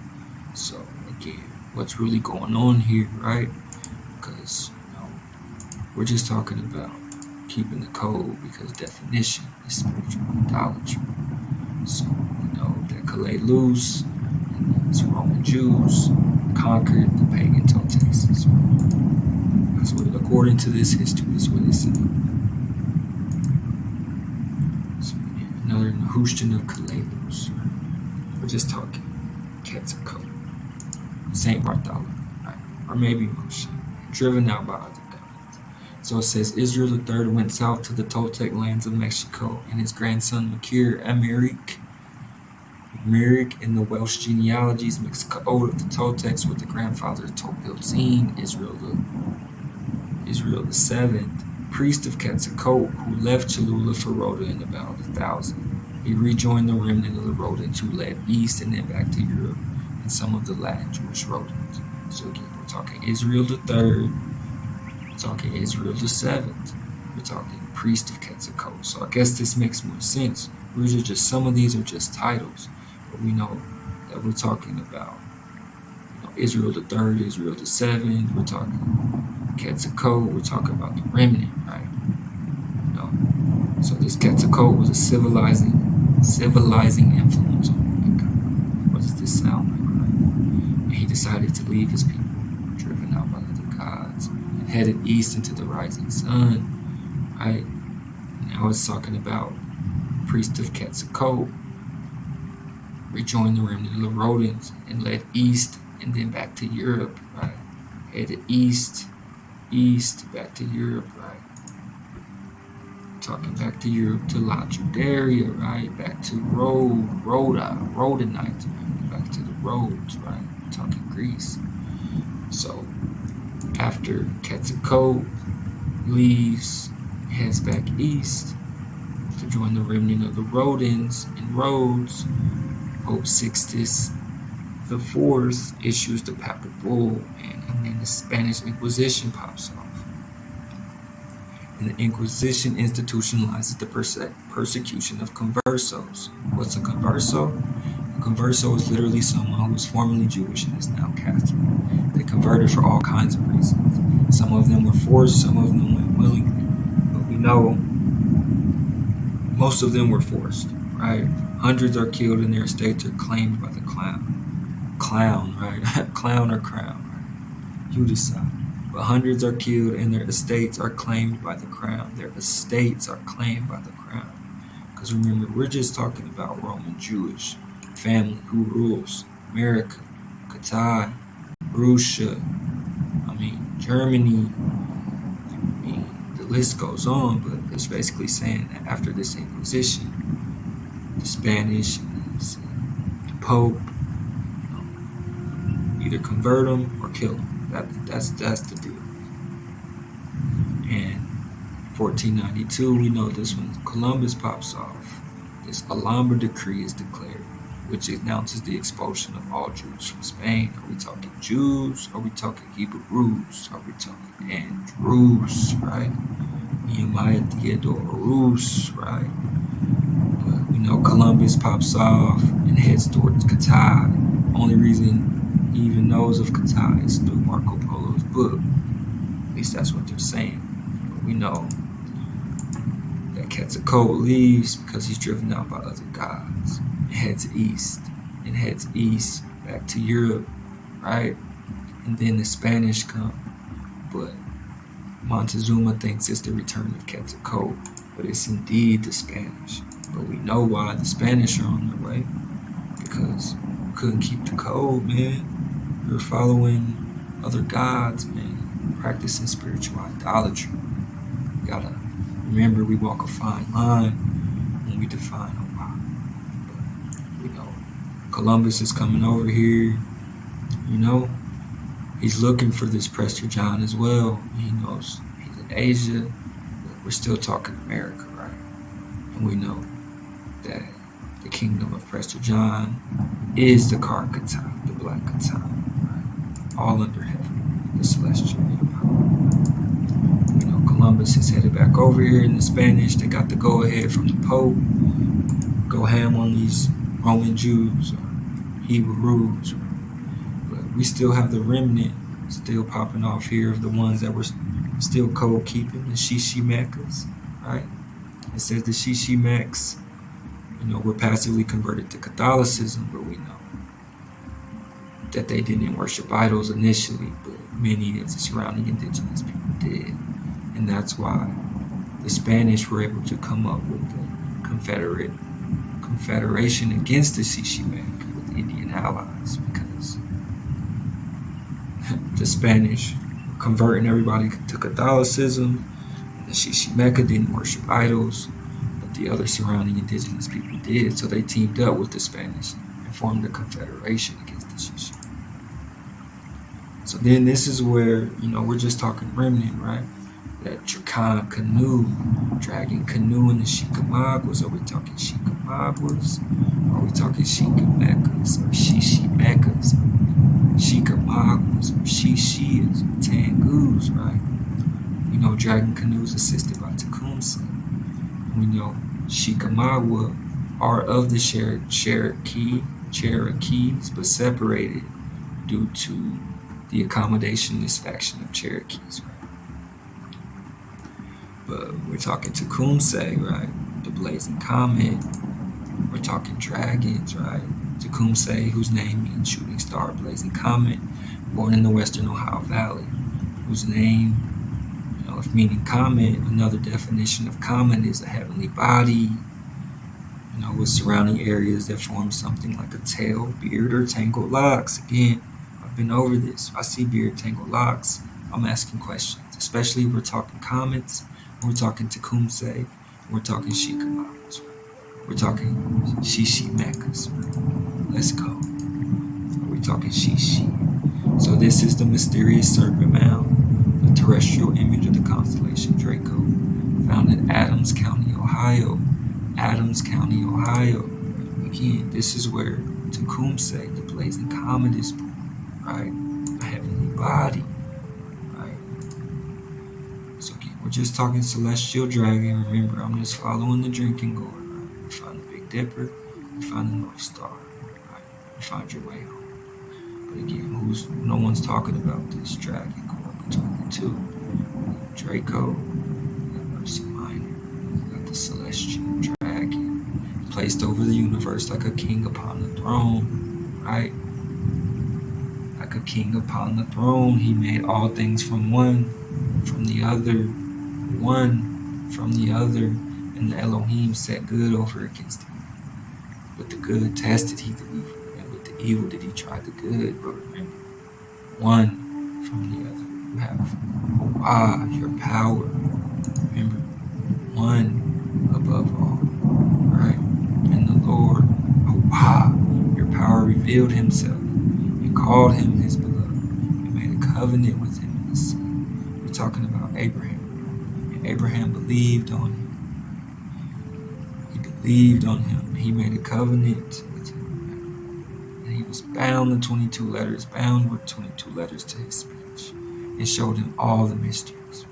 So again, what's really going on here, right? Because we're just talking about keeping the code, because definition is spiritual idolatry. So we know that Calais Luz and these Roman Jews conquered the pagan Toltecs. That's what, according to this history, is what it said. So another Nehushtan of Calais Luz. We're just talking Quetzalcoatl, Saint Bartholomew, right? Or maybe Moshe, driven out by other gods. So it says Israel III went south to the Toltec lands of Mexico, and his grandson Makir Emeric in the Welsh genealogies Mixcoatl of the Toltecs with the grandfather of Topilzin, Israel VII, priest of Quetzalcoatl, who left Cholula for Rhoda in about 1000. He rejoined the remnant of the Rodents who led east and then back to Europe, and some of the Latin Jewish Rodents. So again, we're talking Israel III, we're talking Israel VII, we're talking priest of Quetzalcoatl. So I guess this makes more sense. Some of these are just titles, but we know that we're talking about Israel III, Israel VII, we're talking Quetzalcoatl, we're talking about the remnant, right? So this Quetzalcoatl was a civilizing influence on mankind. What does this sound like, right? And he decided to leave his people, driven out by other gods, and headed east into the rising sun, right? Now it's talking about priest of Quetzalcoatl rejoined the remnant of the Rodents and led east and then back to Europe, right? Headed east, back to Europe, right? Talking back to Europe to La Juderia, right? Back to Rhodonite, back to the Rhodes, right? Talking Greece. So after Quetzalcoatl leaves, heads back east to join the remnant of the Rodents in Rhodes, Pope Sixtus IV issues the Papal Bull, and then the Spanish Inquisition pops off. And the Inquisition institutionalizes the persecution of conversos. What's a converso? A converso is literally someone who was formerly Jewish and is now Catholic. They converted for all kinds of reasons. Some of them were forced, some of them went willingly. But we know most of them were forced, right? Hundreds are killed and their estates are claimed by the clown, right? Clown or crown, right? You decide. But hundreds are killed and their estates are claimed by the crown. Because remember, we're just talking about Roman Jewish family who rules America, Qatar, Russia, Germany. The list goes on, but it's basically saying that after this Inquisition, the Spanish and the Pope either convert them or kill them. That's the deal. And 1492, we know this when Columbus pops off, this Alhambra decree is declared. which announces the expulsion of all Jews from Spain. Are we talking Jews? Are we talking Hebrews? Are we talking Andrews, right? Nehemiah Theodorus, right? But we know Columbus pops off and heads towards Cathay. Only reason he even knows of Cathay is through Marco Polo's book. At least that's what they're saying. But we know that Quetzalcoatl leaves because he's driven out by other gods and heads east. And heads east back to Europe, right? And then the Spanish come. But Montezuma thinks it's the return of Quetzalcoatl, but it's indeed the Spanish. But we know why the Spanish are on their way, because we couldn't keep the code, man. We were following other gods, man, practicing spiritual idolatry. We gotta remember we walk a fine line when we define a why. But we know Columbus is coming over here, you know. He's looking for this Prester John as well. He knows he's in Asia, but we're still talking America, right? And we know that the kingdom of Prester John is the Kar-Katai, the Black Katai, right? All under heaven, the celestial empire. You know, Columbus is headed back over here, and the Spanish, they got the go-ahead from the Pope. Go ham on these Roman Jews or Hebrews, we still have the remnant still popping off here of the ones that were still code keeping, the Shishimekas, right? It says the Shishimekas, you know, were passively converted to Catholicism, but we know that they didn't worship idols initially, but many of the surrounding indigenous people did. And that's why the Spanish were able to come up with the confederation against the Shishimek with Indian allies, because the Spanish were converting everybody to Catholicism. The Shishimeca didn't worship idols, but the other surrounding indigenous people did. So they teamed up with the Spanish and formed a confederation against the Shishimeca. So then this is where, you know, we're just talking remnant, right? That Dragon canoe, dragon canoe in the Chickamaugas. Are we talking Chickamaugas? Are we talking Chichimekas or Shishimecas? Chickamaugas or Shishis or Tengus, right? We know dragon canoes assisted by Tecumseh. We know Chickamauga are of the Cherokees, but separated due to the accommodationist faction of Cherokees, right? But we're talking Tecumseh, right? The Blazing Comet. We're talking dragons, right? Tecumseh, whose name means shooting star, blazing comet, born in the western Ohio Valley, whose name, you know, if meaning comet, another definition of comet is a heavenly body, you know, with surrounding areas that form something like a tail, beard, or tangled locks. Again, I've been over this. If I see beard, tangled locks, I'm asking questions, especially if we're talking comets, we're talking Tecumseh, we're talking Chickamaugas, we're talking Shishimekas. Let's go. We're talking Shishi. So this is the mysterious serpent mound, a terrestrial image of the constellation Draco, found in Adams County, Ohio. Adams County, Ohio. Again, this is where Tecumseh, the blazing comet, is born, right? A heavenly body, right? So again, we're just talking celestial dragon. Remember, I'm just following the drinking gourd, right? You find the Big Dipper, you find the North Star. Find your way home. But again, no one's talking about this dragon going between the two. Draco, Mercy Minor, got the celestial dragon, placed over the universe like a king upon the throne, right? Like a king upon the throne, he made all things from one, from the other, one from the other, and the Elohim set good over against evil. But the good tested he the evil. Evil did he try the good, but remember, one from the other. You have your power. Remember, one above all, right? And the Lord, your power revealed himself and called him his beloved and made a covenant with him in the sea. We're talking about Abraham. And Abraham believed on him. He believed on him. He made a covenant with him. was bound the 22 letters, bound with 22 letters to his speech, and showed him all the mysteries,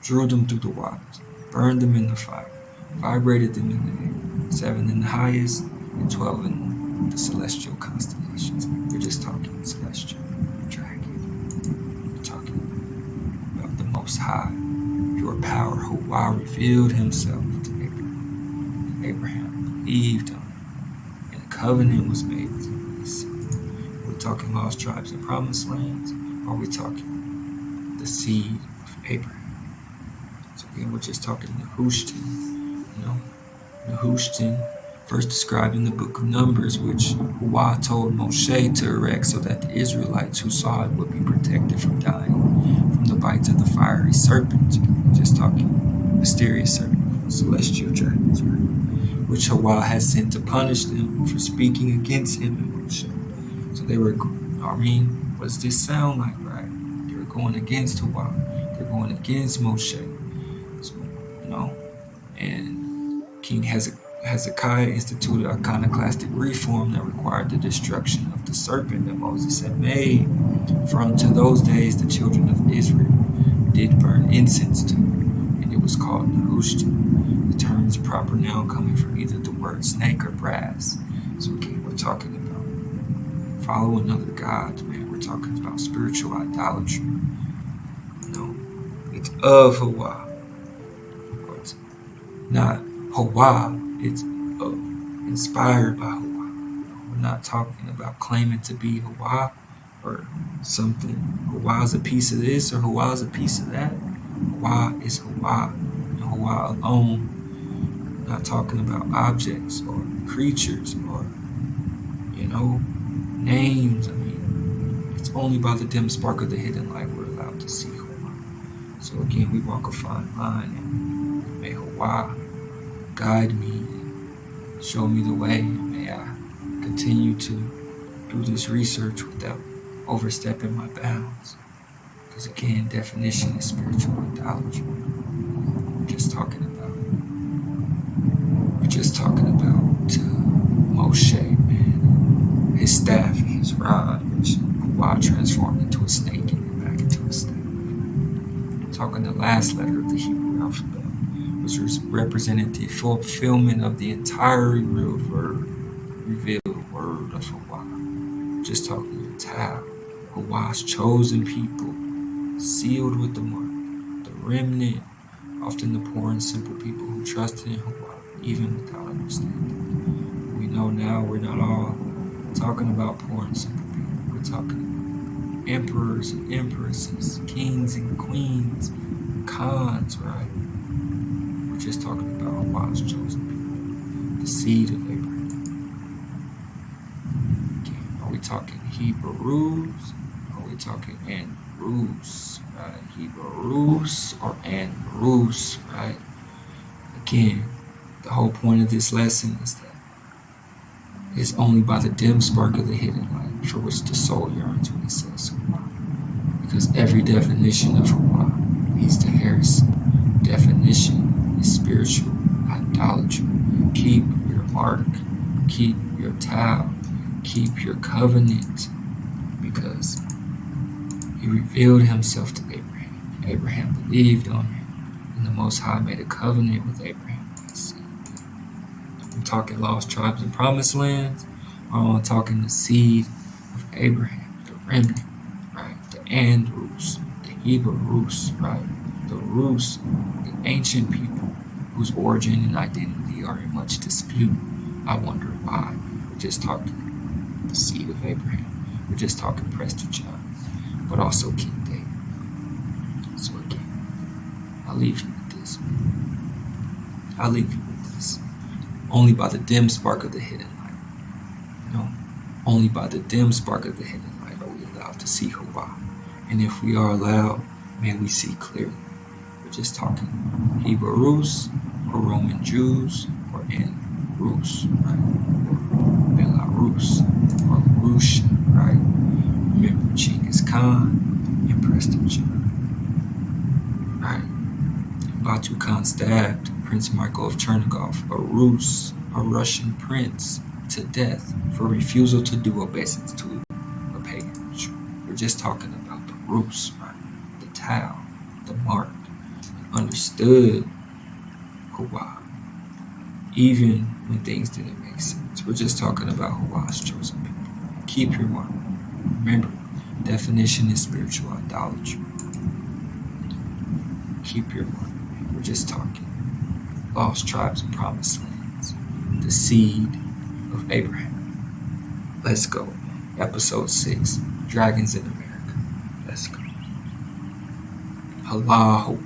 drew them through the waters, burned them in the fire, vibrated them in the air, 7 in the highest and 12 in the celestial constellations. We're just talking celestial dragon. We're talking about the Most High, pure power, who revealed himself to Abraham. Abraham believed on him, and a covenant was made with him. We're talking lost tribes and promised lands, or are we talking the seed of Abraham? So again, we're just talking Nehushtan, Nehushtan, first described in the book of Numbers, which Yahweh told Moshe to erect so that the Israelites who saw it would be protected from dying from the bites of the fiery serpent. We're just talking mysterious serpent, celestial dragons, right? Which Yahweh has sent to punish them for speaking against him and Moshe. So they were, what does this sound like, right? They were going against Yahweh. They're going against Moshe. So, and King Hezekiah instituted a iconoclastic reform that required the destruction of the serpent that Moses had made. For unto those days the children of Israel did burn incense to, and it was called Nehushtan. The term is proper now coming from either the word snake or brass. So again, we're talking about following other gods, man. We're talking about spiritual idolatry. It's of Hawa. It's not Hawa, it's inspired by Hawa. We're not talking about claiming to be Hawa or something. Hawa's a piece of this or Hawa's a piece of that. Hawa is Hawa and Hawa alone. We're not talking about objects or creatures or, names. It's only by the dim spark of the hidden light we're allowed to see Hawa. So again, we walk a fine line, and may Hawa guide me and show me the way, and may I continue to do this research without overstepping my bounds. Because again, definition is spiritual idolatry. We're just talking about Moshe, man, his staff and his rod, which Hawa transformed into a snake and then back into a staff. Talking the last letter of the Hebrew alphabet, which represented the fulfillment of the entire revealed word of Hawa. Just talking your Tau, Hawa's chosen people, sealed with the mark, the remnant, often the poor and simple people who trusted in Hawa, even without understanding. We know now we're not all talking about poor and simple people. We're talking about emperors and empresses, kings and queens, khans, right? We're just talking about Hawa's chosen people, the seed of Abraham. Okay, are we talking Hebrews? Are we talking Andrews, right? Hebrews or Andrews, right? Again, the whole point of this lesson is that it's only by the dim spark of the hidden light for which the soul yearns when it says Hawa. Because every definition of Hawa leads to heresy. Definition is spiritual idolatry. Keep your mark, keep your Tau, keep your covenant, because he revealed himself to Abraham. Abraham believed on him, and the Most High made a covenant with Abraham. I'm talking lost tribes and promised lands, or I'm talking the seed of Abraham, the remnant, right? The Andrews, the Hebrews, right? The Rus, the ancient people whose origin and identity are in much dispute. I wonder why. We're just talking the seed of Abraham. We're just talking Prester John, but also King David. So again, I'll leave you with this. Only by the dim spark of the hidden light. Only by the dim spark of the hidden light are we allowed to see Hawa. And if we are allowed, may we see clearly. We're just talking Hebrews or Roman Jews or Rus, right? Or Belarus or Russia, right? Remember Genghis Khan and Prester John, right? Batu Khan stabbed Prince Michael of Chernigov, a Rus, a Russian prince, to death for refusal to do obeisance to a pagan ritual. We're just talking about the rus, right? The tau, the mark, understood Hawa, even when things didn't make sense. We're just talking about Hawa's chosen people. Keep your mark. Remember, definition is spiritual idolatry. Keep your mark. We're just talking lost tribes and promised lands, the seed of Abraham. Let's go. Episode 6, Dragons in America. Let's go. Allah,